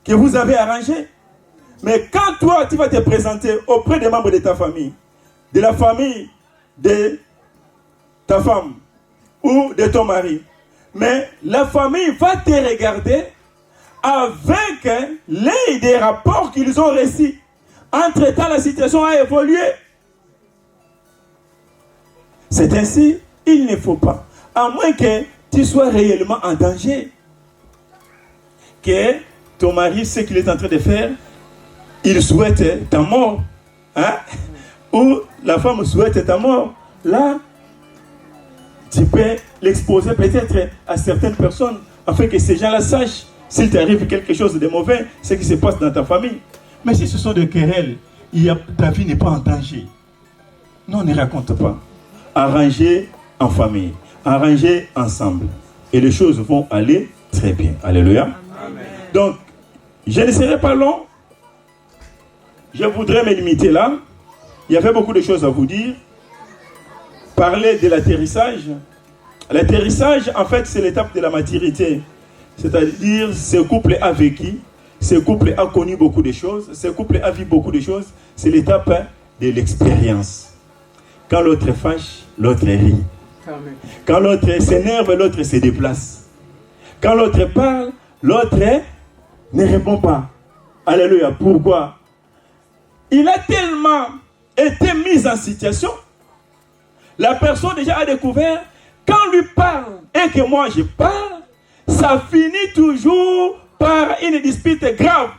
que vous avez arrangé. Mais quand toi, tu vas te présenter auprès des membres de ta famille, de la famille de ta femme ou de ton mari, mais la famille va te regarder avec les des rapports qu'ils ont reçus. Entre-temps, la situation a évolué. C'est ainsi, il ne faut pas, à moins que tu sois réellement en danger, que ton mari, ce qu'il est en train de faire, il souhaite ta mort, hein? Ou la femme souhaite ta mort. Là, tu peux l'exposer peut-être à certaines personnes, afin que ces gens-là sachent s'il t'arrive quelque chose de mauvais, ce qui se passe dans ta famille. Mais si ce sont des querelles, ta vie n'est pas en danger. Non, ne raconte pas. Arrangez en famille, arrangez ensemble. Et les choses vont aller très bien. Alléluia. Amen. Donc, je ne serai pas long. Je voudrais me limiter là. Il y avait beaucoup de choses à vous dire. Parler de l'atterrissage. L'atterrissage, en fait, c'est l'étape de la maturité. C'est-à-dire, ce couple a vécu, ce couple a connu beaucoup de choses, ce couple a vu beaucoup de choses. C'est l'étape de l'expérience. Quand l'autre fâche, l'autre rit. Amen. Quand l'autre s'énerve, l'autre se déplace. Quand l'autre parle, l'autre ne répond pas. Alléluia. Pourquoi? Il a tellement été mis en situation. La personne déjà a découvert, quand on lui parle et que moi je parle, ça finit toujours par une dispute grave.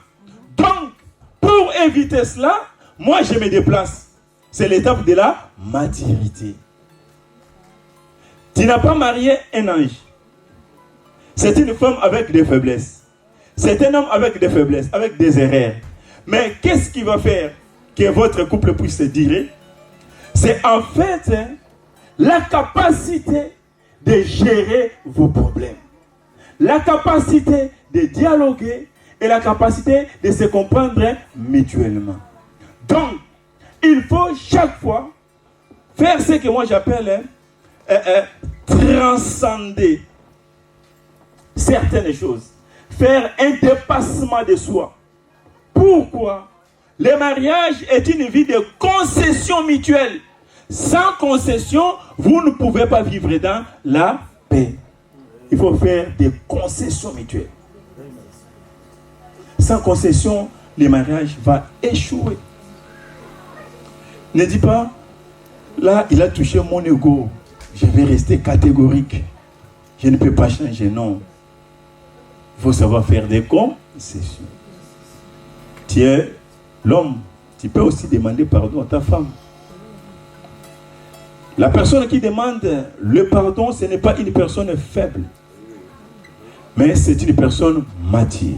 Donc, pour éviter cela, moi je me déplace. C'est l'étape de la maturité. Tu n'as pas marié un ange. C'est une femme avec des faiblesses. C'est un homme avec des faiblesses, avec des erreurs. Mais qu'est-ce qui va faire que votre couple puisse se durer? C'est en fait la capacité de gérer vos problèmes. La capacité de dialoguer et la capacité de se comprendre mutuellement. Donc, il faut chaque fois faire ce que moi j'appelle transcender certaines choses. Faire un dépassement de soi. Pourquoi? Le mariage est une vie de concession mutuelle. Sans concession, vous ne pouvez pas vivre dans la paix. Il faut faire des concessions mutuelles. Sans concession, le mariage va échouer. Ne dis pas, là, il a touché mon ego. Je vais rester catégorique. Je ne peux pas changer, non. Il faut savoir faire des concessions. Tu es l'homme, tu peux aussi demander pardon à ta femme. La personne qui demande le pardon, ce n'est pas une personne faible, mais c'est une personne mature.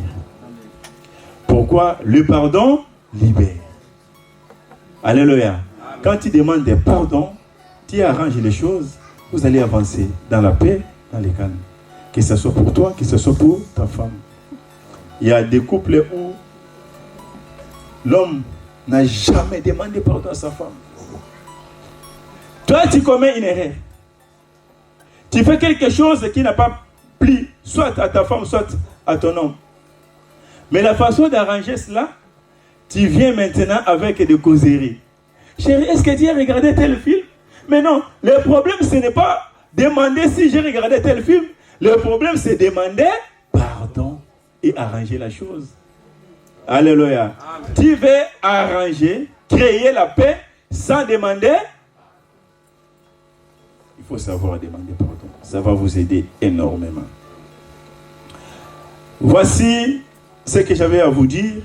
Pourquoi? Le pardon libère. Alléluia. Quand tu demandes des pardons, tu arranges les choses, vous allez avancer dans la paix, dans les calmes. Que ce soit pour toi, que ce soit pour ta femme. Il y a des couples où l'homme n'a jamais demandé pardon à sa femme. Toi, tu commets une erreur. Tu fais quelque chose qui n'a pas plu, soit à ta femme, soit à ton homme. Mais la façon d'arranger cela, tu viens maintenant avec des causeries. Chérie, est-ce que tu as regardé tel film? Mais non, le problème, ce n'est pas demander si j'ai regardé tel film. Le problème, c'est demander pardon et arranger la chose. Alléluia. Amen. Tu veux arranger, créer la paix sans demander. Il faut savoir demander pardon. Ça va vous aider énormément. Voici ce que j'avais à vous dire.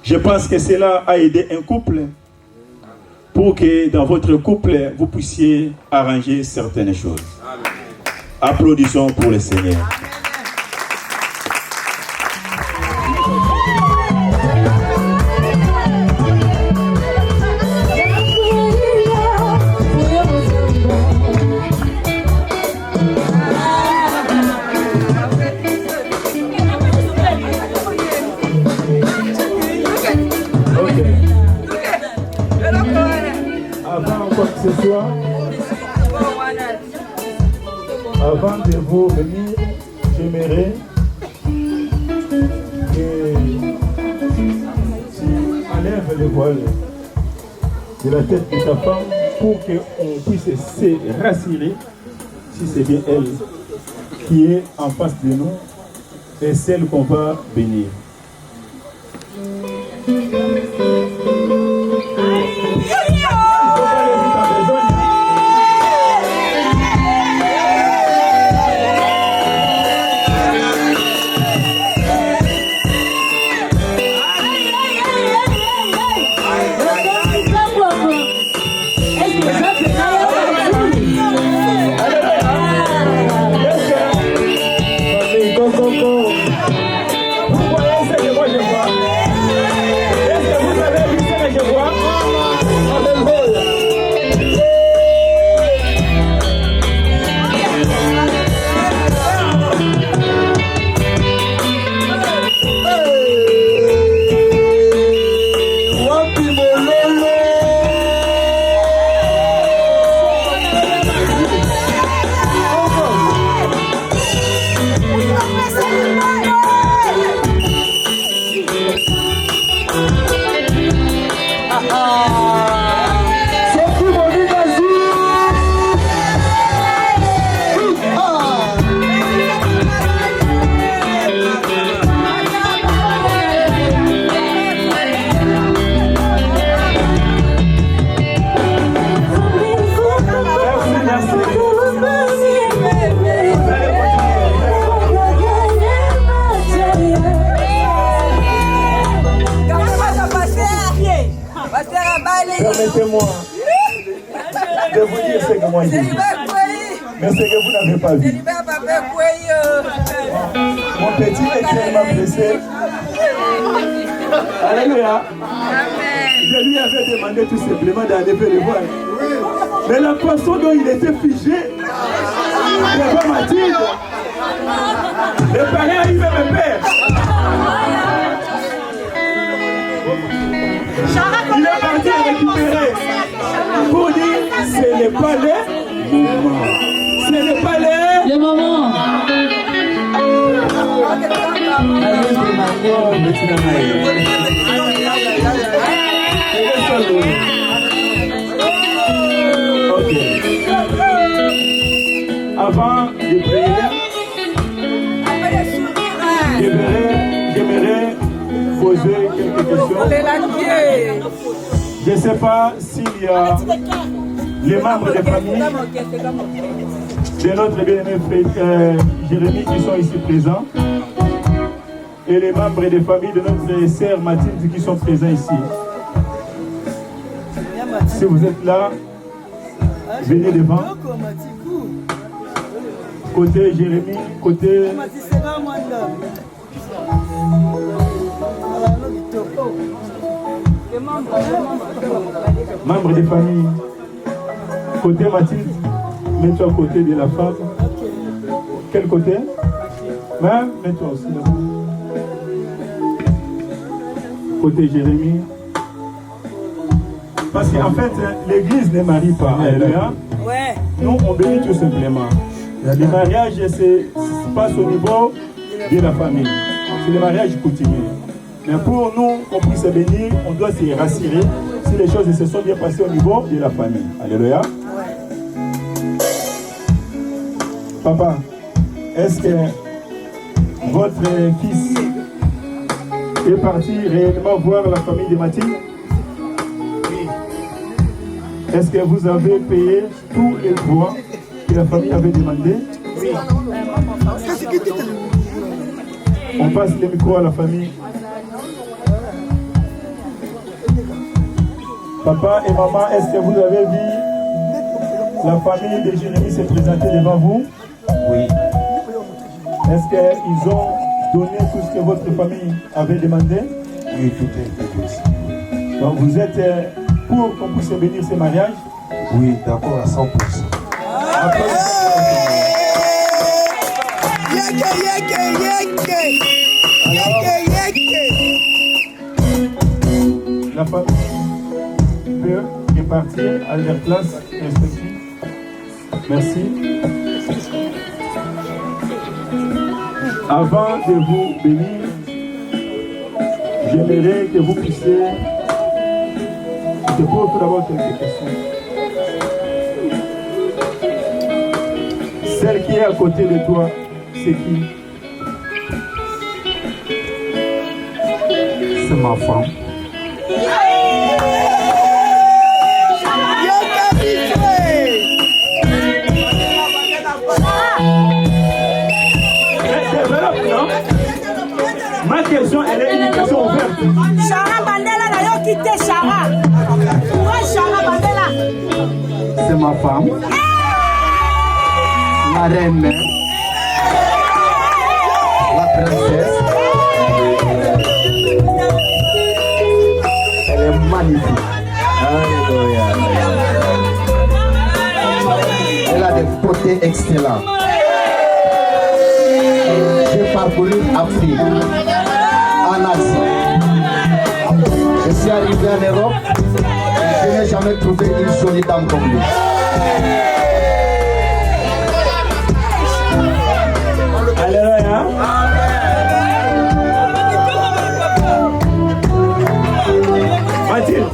Je pense que cela a aidé un couple pour que dans votre couple, vous puissiez arranger certaines choses. Amen. Applaudissons pour le Seigneur. Avant quoi que ce soit, toi. Avant de vous venir, j'aimerais que tu enlèves le voile de la tête de ta femme pour qu'on puisse se rassurer si c'est bien elle qui est en face de nous et celle qu'on va bénir. Permettez-moi de vous dire ce que moi j'ai vu, mais ce que vous n'avez pas vu. Mon petit est tellement blessé. Alléluia. Je lui avais demandé tout simplement d'enlever le voile. Mais la façon dont il était figé, devant Mathilde, le parrain arrive à me père. Il est parti récupérer pour dire ce n'est pas le moment. Ce n'est pas le moment. Ok. Avant de prier, j'aimerais poser quelques questions. Je ne sais pas s'il y a les membres des familles de notre bien-aimé frère Jérémie qui sont ici présents et les membres des familles de notre sœur Mathilde qui sont présents ici. Si vous êtes là, venez devant. Côté Jérémie, côté... Membres des familles, côté Mathilde, mets-toi à côté de la femme. Quel côté? Mets-toi aussi là. Côté Jérémie. Parce qu'en fait, l'église ne marie pas. Ouais. Nous, on bénit tout simplement. Le mariage se passe au niveau de la famille. C'est le mariage coutumier. Mais pour nous, qu'on puisse se bénir, on doit se rassurer si les choses se sont bien passées au niveau de la famille. Alléluia. Papa, est-ce que votre fils est parti réellement voir la famille de Mathilde? Oui. Est-ce que vous avez payé tous les droits que la famille avait demandé? Oui. On passe le micro à la famille. Papa et maman, est-ce que vous avez vu la famille de Jérémie se présenter devant vous? Oui. Est-ce qu'ils ont donné tout ce que votre famille avait demandé? Oui, tout est fait. Donc vous êtes pour qu'on puisse bénir ce mariage? Oui, d'accord à 100%. La famille peut partir à leur place respective. Merci. Avant de vous bénir, j'aimerais que vous puissiez te poser tout d'abord quelques questions. Celle qui est à côté de toi, c'est qui? C'est ma femme. Ma question, elle est une question ouverte. Chara Bandela n'a pas quitté Chara. Pourquoi Chara Bandela? C'est ma femme. La reine. La princesse. Elle est magnifique. Alléluia. Elle a des beautés excellentes. J'ai parcouru l'Afrique, en Asie. Je suis arrivé en Europe, je n'ai jamais trouvé une jolie dame comme lui. Alléluia. Mathilde,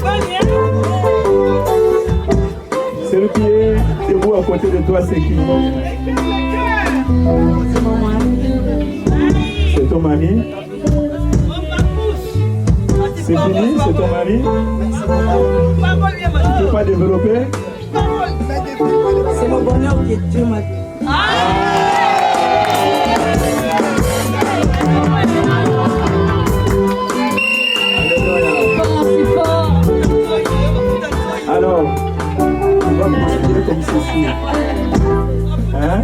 celui qui est debout à côté de toi, c'est qui? C'est ton mari? C'est fini? C'est ton mari? Tu ne peux pas développer? C'est le bonheur que Dieu m'a dit. Alors, on va procéder comme ceci. Hein?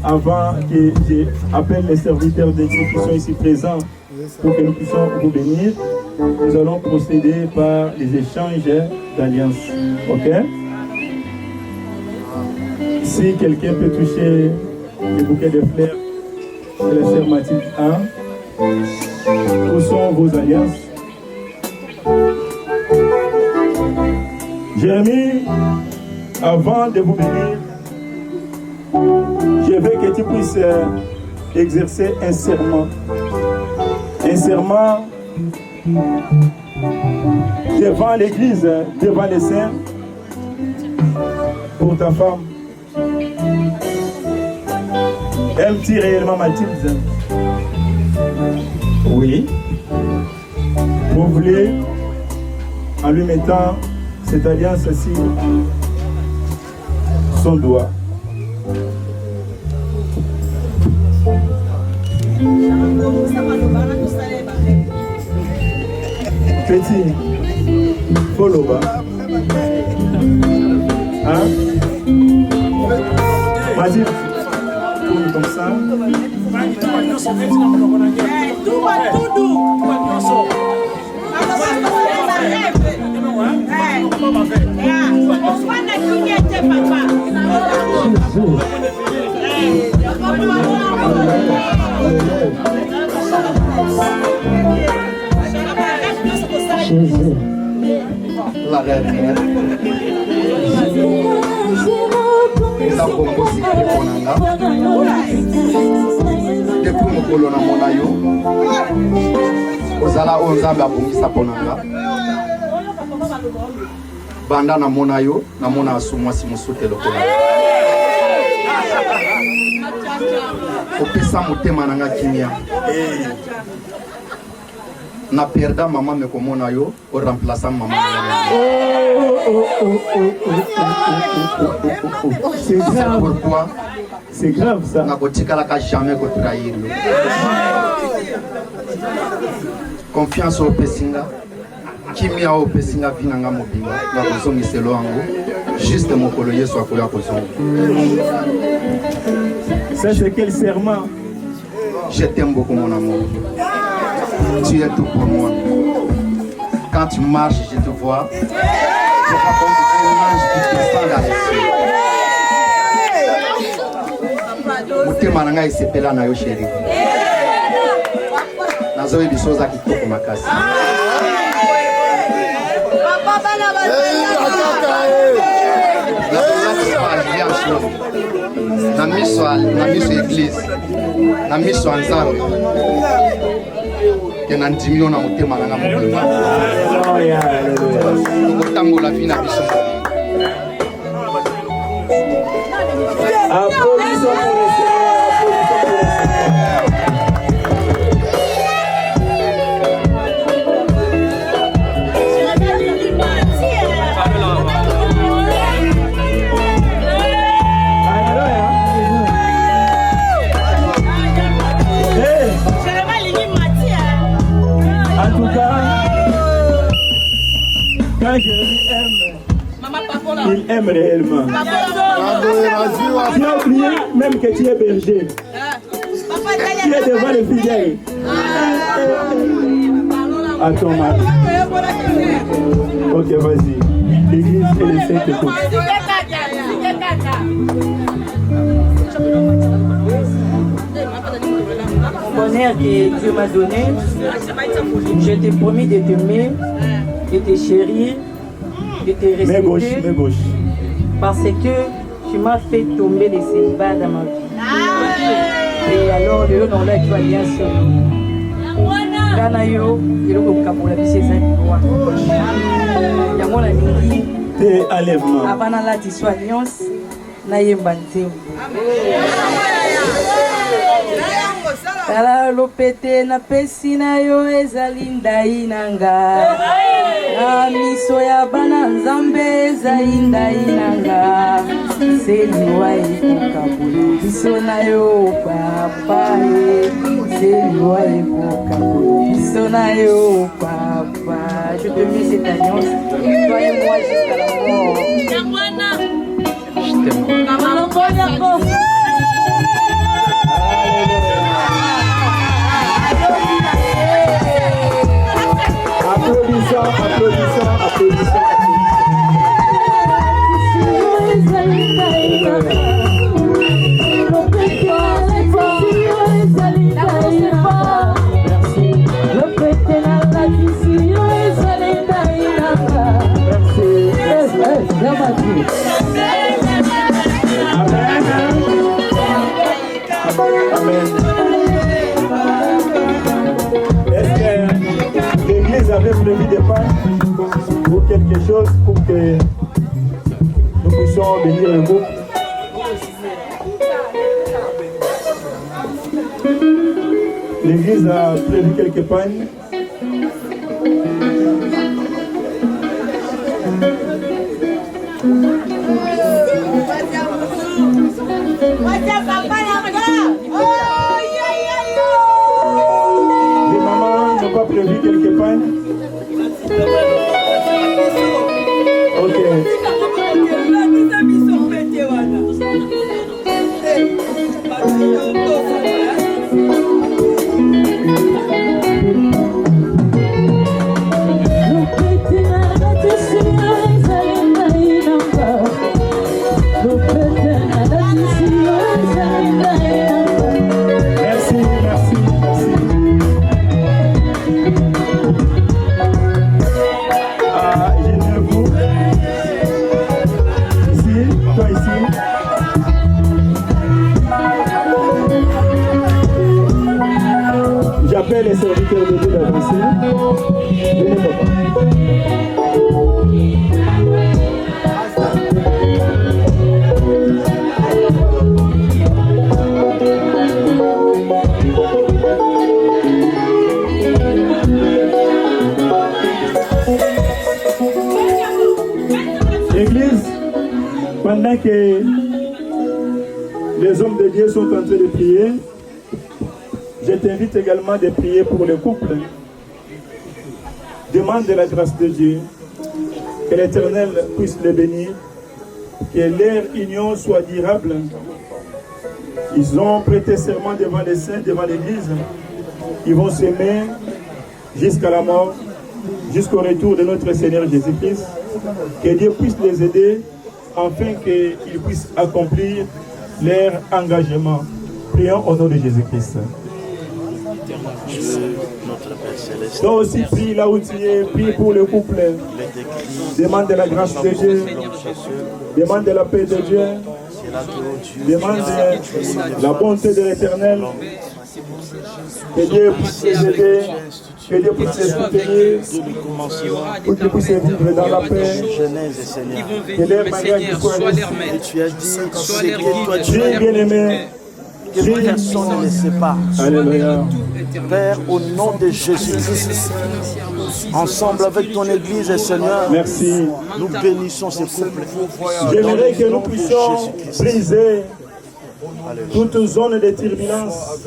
Avant que j'appelle les serviteurs de Dieu qui sont ici présents pour que nous puissions vous bénir, nous allons procéder par les échanges d'alliance. Ok? Si quelqu'un peut toucher le bouquet de fleurs que la sœur Mathilde a, où sont vos alliances? Jérémie, avant de vous bénir, je veux que tu puisses exercer un serment. Un serment devant l'église, devant les saints, pour ta femme. Aimes-tu réellement Mathilde? Oui. Vous voulez, en lui mettant cette alliance sur son doigt. Petit, follow bas. Hein? Mathilde, tourne comme ça. La reine. Eza bongo sikile ponanga. Depuis mokolo na mona yo. Ozala oyo Nzambe abongisa ponanga. Banda na mona yo, na mona asumwasi mosute lokola. Opesa motema nanga kimia. Na perda maman me komona yo, o remplaçant maman. C'est grave. Pourquoi? C'est grave ça. Na kotikala ka jamais ko trahir yo. Confiance au pesinga. Kimia au pesinga vinanga mobimba. Na kozongi selo ango. Juste mokolo Yesu akoya kozonga. Ça c'est quel serment? Je t'aime beaucoup mon amour. Tu es tout pour moi. Quand tu marches, je te vois. Je vois comme un ange qui descend dans les cieux. Motema nanga esepela na yo chérie. Nazoyebi soza kitoko makasi. Papa bana na miso église na miso ya nzambe ke na ndimi na motema nanga mobimba tokotambola vi na biso Quand je lui aime, il aime réellement. Tu as oublié même que tu es berger. Tu es devant les fidèles. Attends, Marc. Ok, vas-y. L'église et les saints t'écoutent. Bonheur que Dieu m'a donné, je t'ai promis de t'aimer, de te chérir, de te respecter. Mets gauche. Parce que tu m'as fait tomber des célibats dans ma vie. Et alors, le nom là, tu vas bien sûr. Kanayo, il faut que pour la vie, c'est ça. Il y a mon ami. Tes enlèvements. Avant la tissu alliance, naïmbante. Tala lopete na pesi na yo ezali ndai nanga na miso ya bana nzambe ezali ndai nanga seliwa ekokabola biso na yo papa seliwa ekokabola biso na yo papa. Je te mets cette alliance, toi et moi jusqu'à la mort. Je t'aime. Applaudissons. Amen. Est-ce que l'église avait prévu des pas ou quelque chose pour que nous puissions bénir le groupe? L'église a prévu quelques pannes. Les mamans n'ont pas prévu quelques pannes. Ok. J'appelle les serviteurs de Dieu d'avancer. Venez, papa. Église, pendant que les hommes de Dieu sont en train de prier, je t'invite également de prier pour le couple. Demande de la grâce de Dieu, que l'Éternel puisse les bénir, que leur union soit durable. Ils ont prêté serment devant les saints, devant l'Église. Ils vont s'aimer jusqu'à la mort, jusqu'au retour de notre Seigneur Jésus-Christ. Que Dieu puisse les aider afin qu'ils puissent accomplir leur engagement. Prions au nom de Jésus-Christ. Toi aussi, prie là où tu es, prie pour le couple. Demande de la grâce de Dieu, demande de la paix de Dieu, Demande la bonté de l'Éternel. Que Dieu puisse les aider, que Dieu puisse les soutenir, pour qu'ils puissent vivre dans la paix, que leur mariage soit réussi. Sois leur guide, sois leur bien-aimé, que personne ne le sépare. Alléluia. Père, au nom de Jésus-Christ, ensemble avec ton Église, Seigneur, merci. Nous bénissons ce couple. J'aimerais que nous puissions briser toute zone de turbulence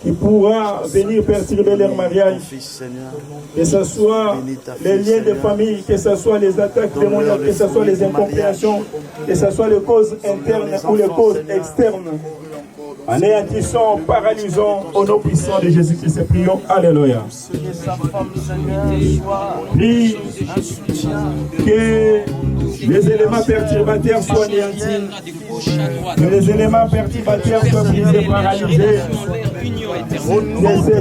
qui pourra venir perturber leur mariage, que ce soit les liens de famille, que ce soit les attaques démoniaques, que ce soit les incompréhensions, que ce soit les causes internes ou les causes externes. Anéantissons, paralysons au nom puissant de Jésus-Christ. Prions. Alléluia. Prie que les éléments perturbateurs soient anéantis, que les éléments perturbateurs soient brisés, paralysés, que ces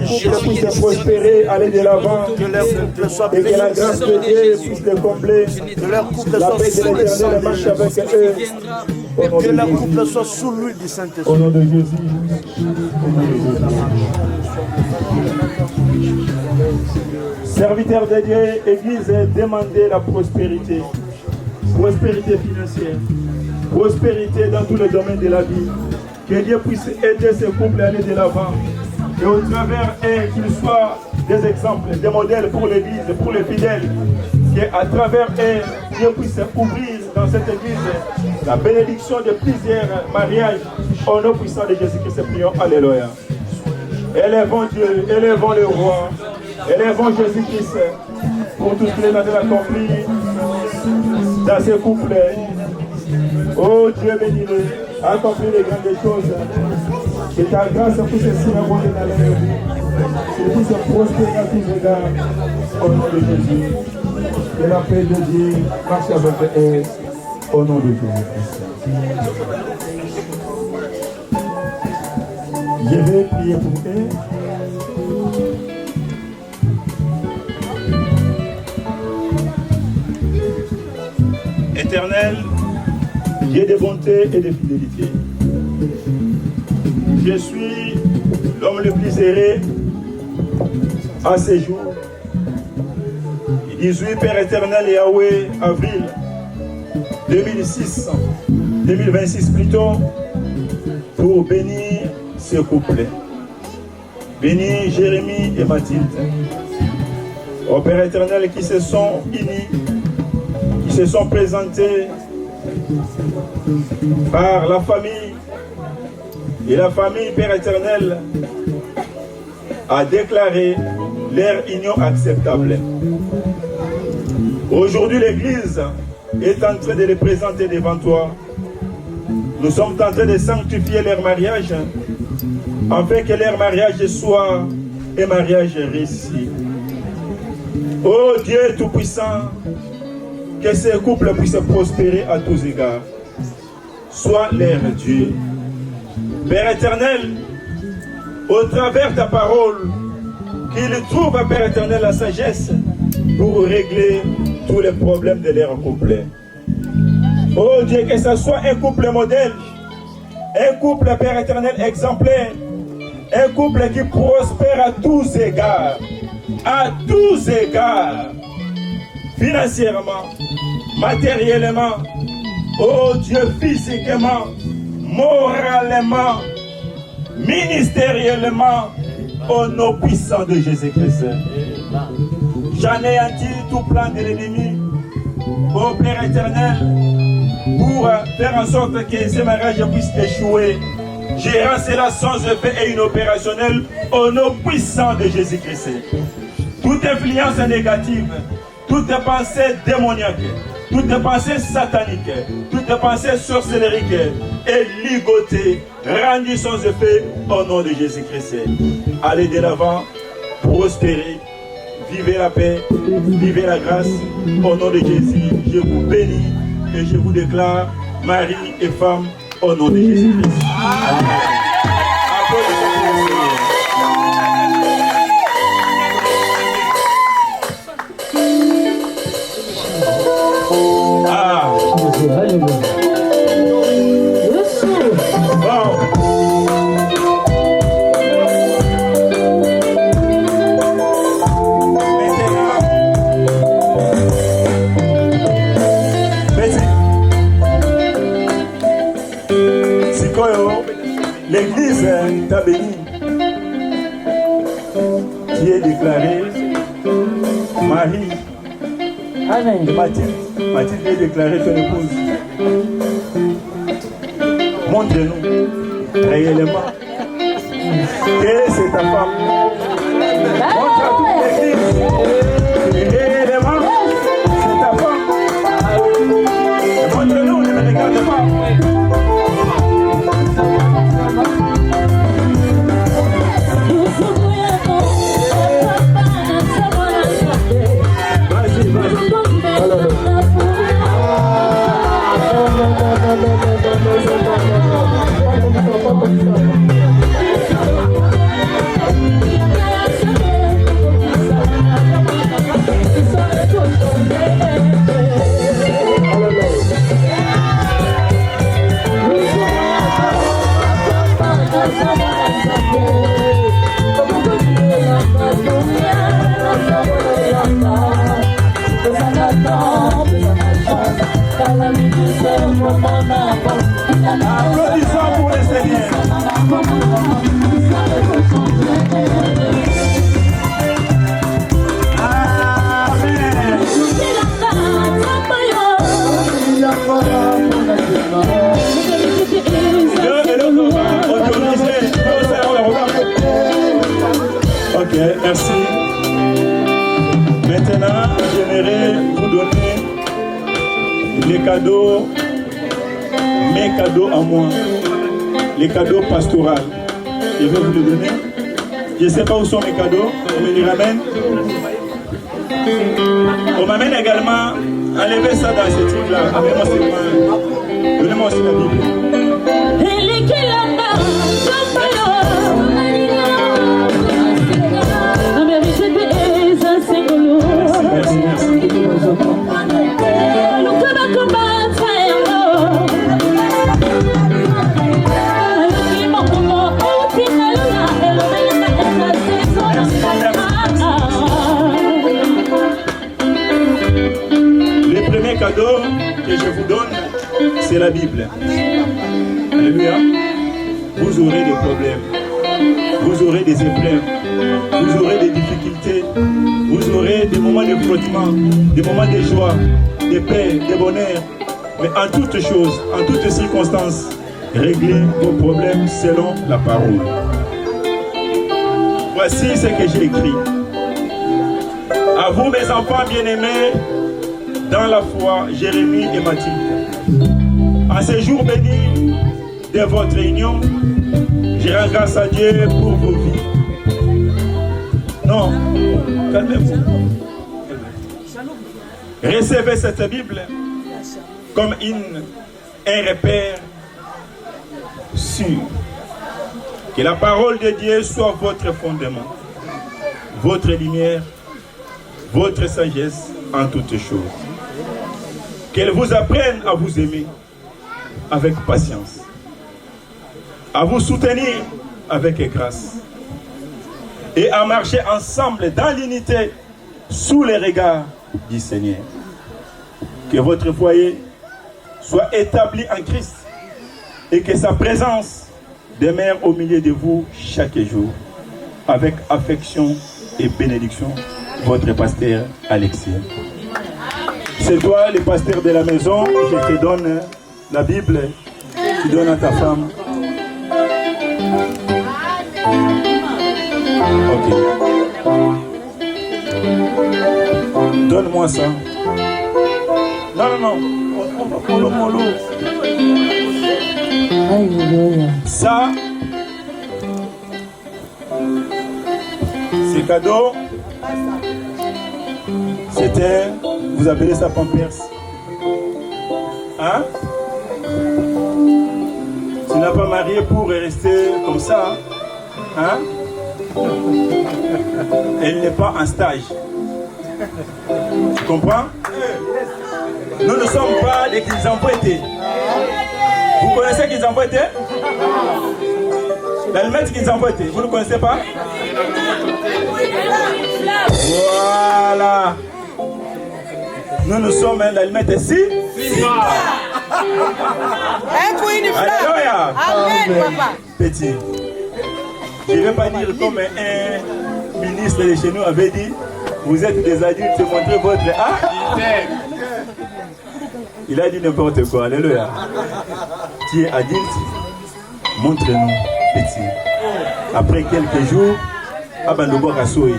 couples puissent prospérer, aller de l'avant, et que la grâce de Dieu puisse les combler, la paix de l'Éternel marche avec eux. Que leur couple soit sous l'huile du Saint-Esprit. Au nom de Jésus. Serviteurs de Dieu, Église, demandez la prospérité. Prospérité financière. Prospérité dans tous les domaines de la vie. Que Dieu puisse aider ces couples à aller de l'avant. Et au travers eux, qu'ils soient des exemples, des modèles pour l'Église, pour les fidèles. Qu'à travers eux, Dieu puisse ouvrir dans cette Église la bénédiction de plusieurs mariages. Au nom puissant de Jésus-Christ, prions. Alléluia. Élèvons Dieu, élèvons le roi, élèvons Jésus-Christ pour tout ce qu'il a accompli dans ces couples. Oh Dieu bénis-le, accomplis les grandes choses. Que ta grâce puisse s'inabonder dans leur vie, qu'il puisse prospérer à tous égards. Au nom de Jésus. Que la paix de Dieu marche avec eux. Au nom de Jésus-Christ. Je vais prier pour eux. Éternel, Dieu de bonté et de fidélité, je suis l'homme le plus heureux à ces jours. 18 Père éternel Yahweh, avril 2026 plutôt, pour bénir ce couple. Bénis Jérémie et Mathilde. Ô Père éternel, qui se sont unis, qui se sont présentés par la famille. Et la famille, Père éternel, a déclaré leur union acceptable. Aujourd'hui, l'Église est en train de les présenter devant toi. Nous sommes en train de sanctifier leur mariage, afin que leur mariage soit un mariage réussi. Oh Dieu Tout-Puissant, que ces couples puissent prospérer à tous égards. Sois leur Dieu. Père éternel, au travers de ta parole, qu'ils trouvent, Père éternel, la sagesse pour régler tous les problèmes de leur couple. Oh Dieu, que ce soit un couple modèle, un couple, Père éternel, exemplaire, un couple qui prospère à tous égards, financièrement, matériellement, oh Dieu, physiquement, moralement, ministériellement, au nom puissant de Jésus-Christ. J'anéantis tout plan de l'ennemi, ô Père éternel, pour faire en sorte que ces mariages puissent échouer. J'ai rendu cela sans effet et inopérationnel au nom puissant de Jésus-Christ. Toute influence négative, toute pensée démoniaque, toute pensée satanique, toute pensée sorcellerique est ligotée, rendue sans effet au nom de Jésus-Christ. Allez de l'avant, prospérez, vivez la paix, vivez la grâce. Au nom de Jésus, je vous bénis et je vous déclare mari et femme au nom de Jésus-Christ. l'église t'a béni. Tu es déclarée Marie. Amen. Mathilde est déclarée ton épouse. Montre-nous réellement que c'est ta femme. Montre à toute l'église. Réellement, c'est ta femme. Montre-nous, ne me regarde pas. Applaudissons pour le Seigneur. Ok, merci. Maintenant, j'aimerais vous donner les cadeaux, mes cadeaux à moi, les cadeaux pastoraux. Je vais vous les donner. Je ne sais pas où sont mes cadeaux, on me les ramène. On m'amène également, enlevez ça dans ce truc-là. Donnez-moi aussi la Bible. Merci, merci. Le premier cadeau que je vous donne, c'est la Bible. Alléluia. Vous aurez des problèmes, vous aurez des épreuves, vous aurez des difficultés, vous aurez des moments de flottement, des moments de joie, de paix, de bonheur. Mais en toutes choses, en toutes circonstances, réglez vos problèmes selon la parole. Voici ce que j'ai écrit. À vous, mes enfants bien-aimés, dans la foi, Jérémie et Mathilde. En ce jour béni de votre réunion, je rends grâce à Dieu pour vos vies. Non, calmez-vous. Recevez cette Bible comme un repère sûr. Que la parole de Dieu soit votre fondement, votre lumière, votre sagesse en toutes choses. Qu'elle vous apprenne à vous aimer avec patience, à vous soutenir avec grâce et à marcher ensemble dans l'unité sous les regards du Seigneur. Que votre foyer soit établi en Christ et que sa présence demeure au milieu de vous chaque jour avec affection et bénédiction. Votre pasteur Alexis. C'est toi le pasteur de la maison, je te donne la Bible, tu donnes à ta femme. Ok. Donne-moi ça. Non, non, non. Ça, c'est cadeau. C'était, vous appelez ça Pampers. Hein? Tu n'as pas marié pour rester comme ça. Hein? Elle n'est pas en stage. Tu comprends? Nous ne sommes pas des qu'ils empruntés. Vous connaissez qu'ils empruntés? L'almette qu'ils empruntés, vous ne connaissez pas? Voilà. Nous sommes un almet ici. Alléluia. Amen, papa. Petit. Je ne vais pas dire comme un ministre de chez nous avait dit, vous êtes des adultes, montrez votre... Ah! Il a dit n'importe quoi. Alléluia. Tu es adulte, montre-nous, petit. Après quelques jours, Abandobo Kassoui.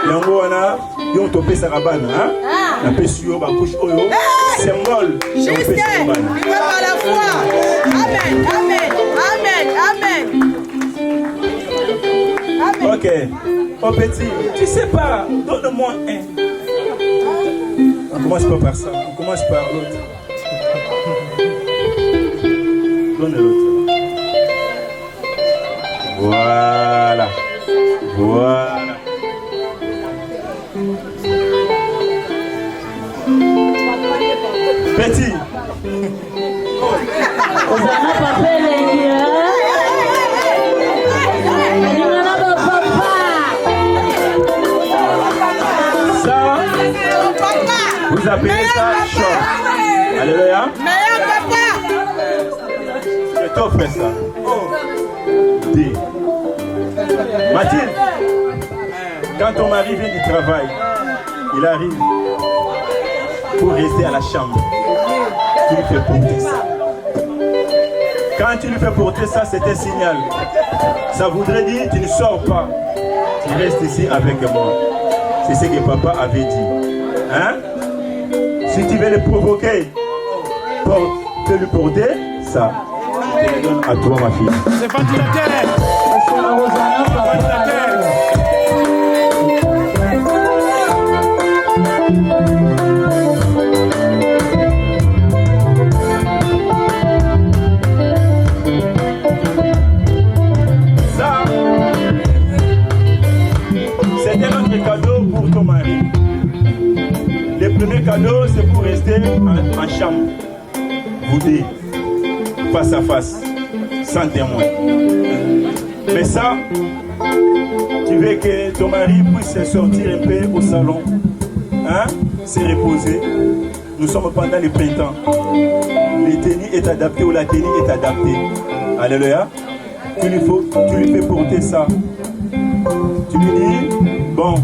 Yango wana yon topé sarabana hein, na pesio ba couche oyo symbole Juste par la foi. Amen, amen, amen, amen. Ok, oh petit, tu sais pas, donne-moi un. On commence pas par ça, on commence par l'autre. Donne l'autre. Voilà, voilà. Petit. Ça, vous appelez ça choc. Alléluia. Je t'offre ça. D. Mathilde, quand ton mari vient du travail, il arrive pour rester à la chambre. Tu lui fais porter ça. Quand tu lui fais porter ça, c'est un signal. Ça voudrait dire tu ne sors pas. Tu restes ici avec moi. C'est ce que papa avait dit. Hein? Si tu veux le provoquer, peux lui porter ça. Je le donne à toi, ma fille. C'est pas du terre. Le premier cadeau, c'est pour rester en chambre. Vous deux, face à face, sans témoin. Mais ça, tu veux que ton mari puisse sortir un peu au salon, hein, se reposer. Nous sommes pendant le printemps. Le tenue est adapté ou la tenue est adaptée. Alléluia. Tu lui fais porter ça. Tu lui dis, bon,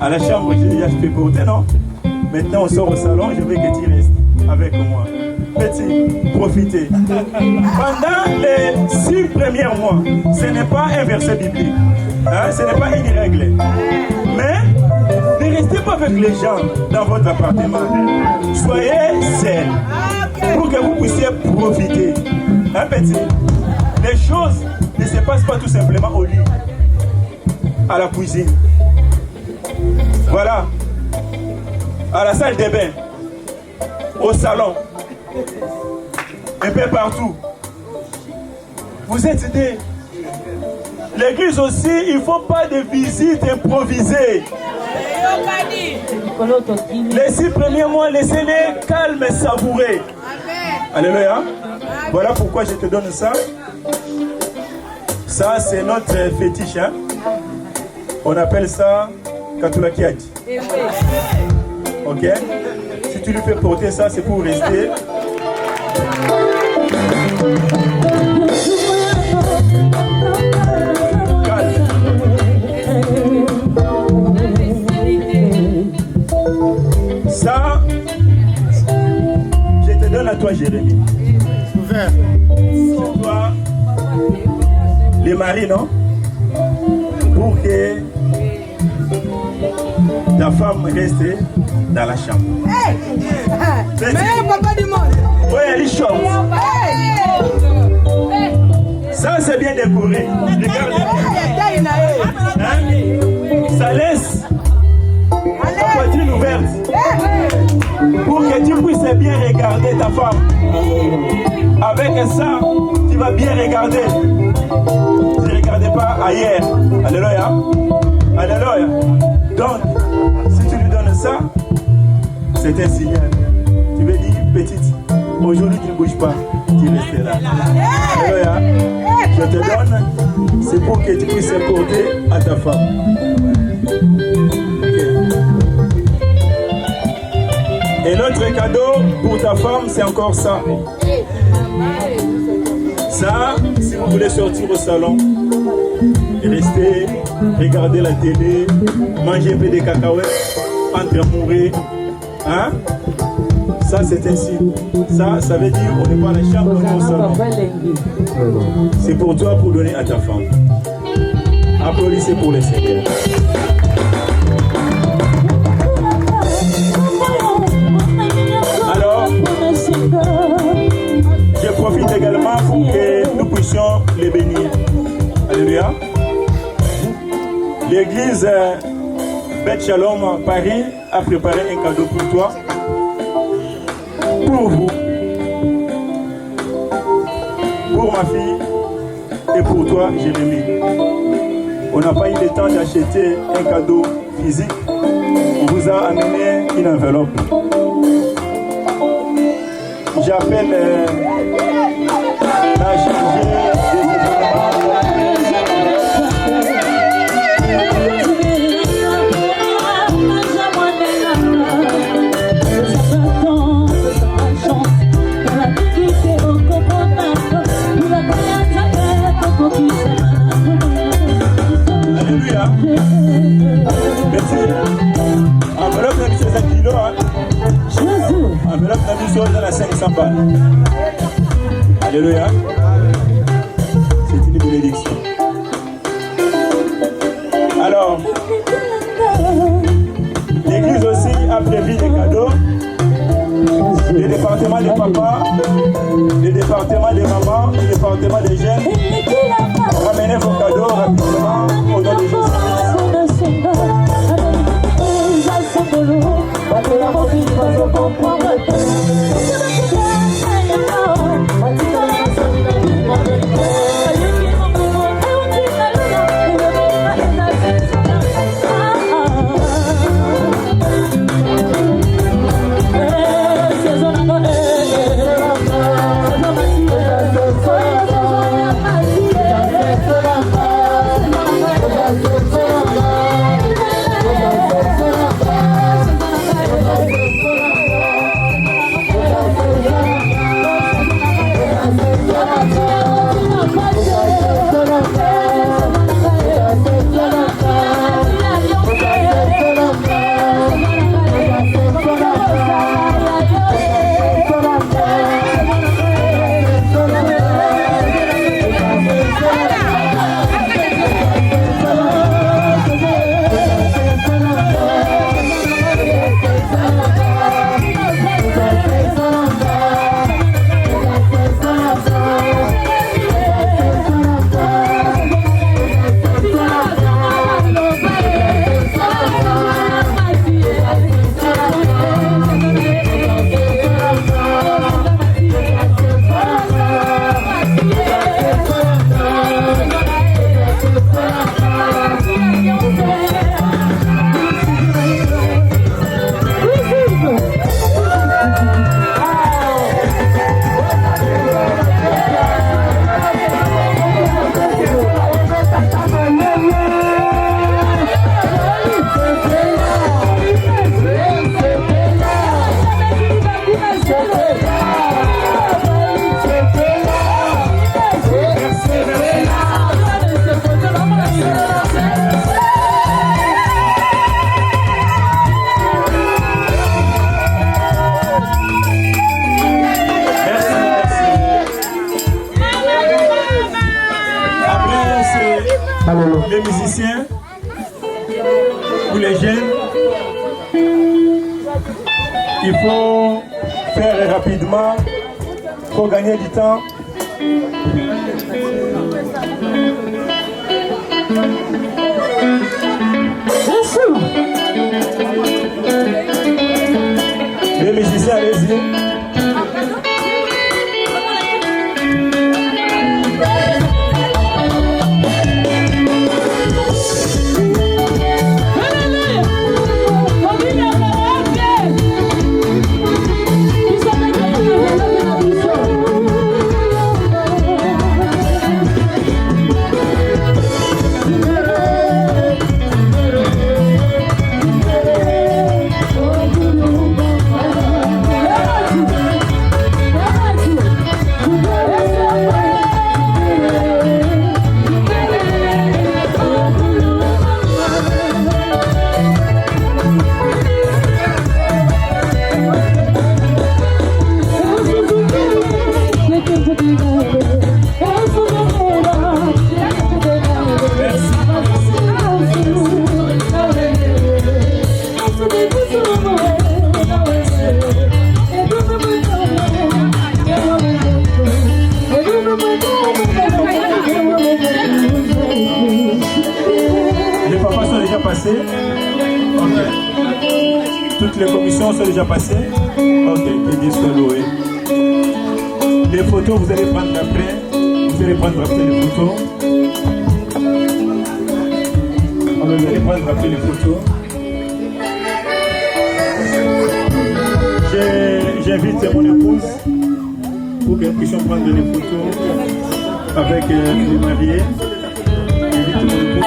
à la chambre, j'ai déjà fait porter, non? Maintenant, on sort au salon, je veux que tu restes avec moi. Petit, profitez. Pendant les 6 premiers mois, ce n'est pas un verset biblique. Hein? Ce n'est pas une règle. Mais ne restez pas avec les gens dans votre appartement. Soyez seuls pour que vous puissiez profiter. Hein, petit? Les choses ne se passent pas tout simplement au lit, à la cuisine. Voilà, à la salle de bain, au salon, un peu partout. Vous êtes aidés. L'église aussi, il ne faut pas de visites improvisées. Les 6 premiers mois, laissez-les calmes et savourés. Alléluia. Voilà pourquoi je te donne ça. Ça, c'est notre fétiche. Hein? On appelle ça Katulakiadi. Ok? Si tu lui fais porter ça, c'est pour rester. Calme. Ça, je te donne à toi, Jérémie. C'est toi, les maris, non? Pour que ta femme reste dans la chambre. Meilleur papa du monde. Oui, elle est chaude. Ça, c'est bien décoré. Regarde. Hein? Ça laisse la poitrine ouverte pour que tu puisses bien regarder ta femme. Avec ça, tu vas bien regarder. Ne regardez pas ailleurs. Alléluia. Alléluia. Donc, si tu lui donnes ça, c'est un signal. Tu veux dire, petite, aujourd'hui tu ne bouges pas, tu restes là. Alléluia. Je te donne, c'est pour que tu puisses porter à ta femme. Et l'autre cadeau pour ta femme, c'est encore ça. Ça, si vous voulez sortir au salon, rester, regarder la télé, manger un peu de cacahuètes, entre amoureux, hein? Ça, c'est un signe. Ça veut dire qu'on n'est pas à la chambre, on est au salon. C'est pour toi, pour donner à ta femme. Applaudissez pour les Seigneurs. Alors, je profite également pour que nous puissions les bénir. Alléluia. L'église Beth Shalom Paris a préparé un cadeau pour toi, pour vous, pour ma fille et pour toi, Jérémie. On n'a pas eu le temps d'acheter un cadeau physique. On vous a amené une enveloppe. J'appelle la chargée des événements. Alléluia. Merci. Enveloppe de M. Zakilo. Enveloppe de M. dans la 500 balles. Alléluia. C'est une bénédiction. Alors, l'église aussi a prévu des cadeaux. Le département de papa, le département de maman, le département des jeunes. Ramenez vos cadeaux rapidement au nom de Jésus. Les musiciens ou les jeunes, il faut faire rapidement pour gagner du temps. Les musiciens, allez-y. Hallelujah. les commissions sont déjà passées. Ok, que Dieu soit loué. Les photos, vous allez prendre après. Vous allez prendre après les photos. Vous allez prendre après les photos. J'invite mon épouse pour qu'elle puisse prendre les photos avec les mariés. J'invite mon épouse.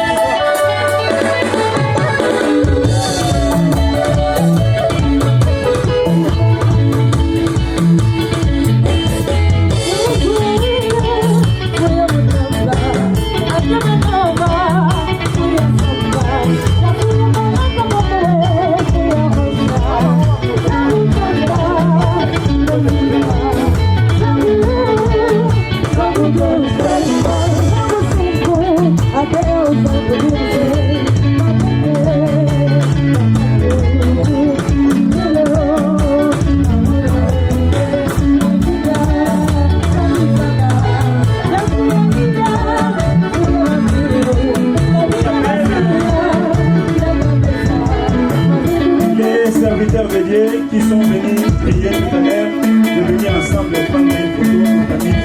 Qui sont venus prier tout à l'heure, de venir ensemble prendre une photo pour Camille.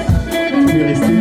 Vous pouvez rester.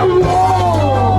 Vamos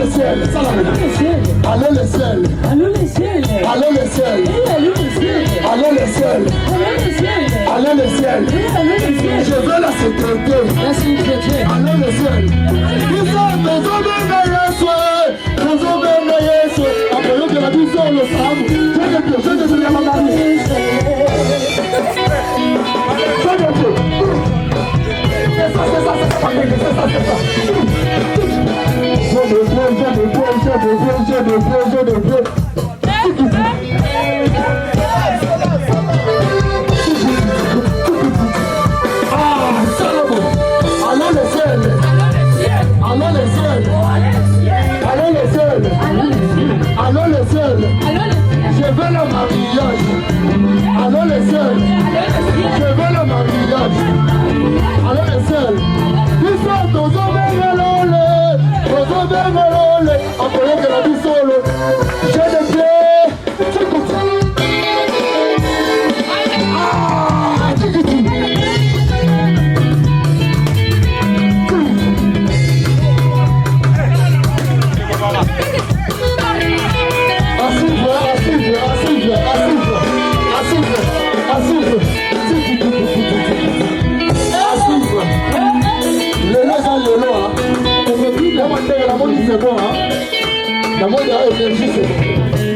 le ciel. Allô le ciel. Allô le ciel. Allô le ciel. Allô le ciel. Allô le ciel. Allô le ciel. Allô le ciel. Allô le ciel. Je veux la sécurité. La sécurité. Allô le ciel. Ils sont besoin de Yesu. Besoin de Yesu. Après que la vie sur le sable. Je te dis à ma mari. C'est ça. Je de Dieu. Ah, Salomon. Allons le ciel. Allons le ciel. Allons le ciel. Allons le ciel. Je veux le mariage. Allons le ciel. Je veux le mariage. Allons le ciel. Ils sont tous au Bengalole. Appelez que la vie solo. J'ai des pieds. C'est bon, hein? La mode à énergie, c'est bon.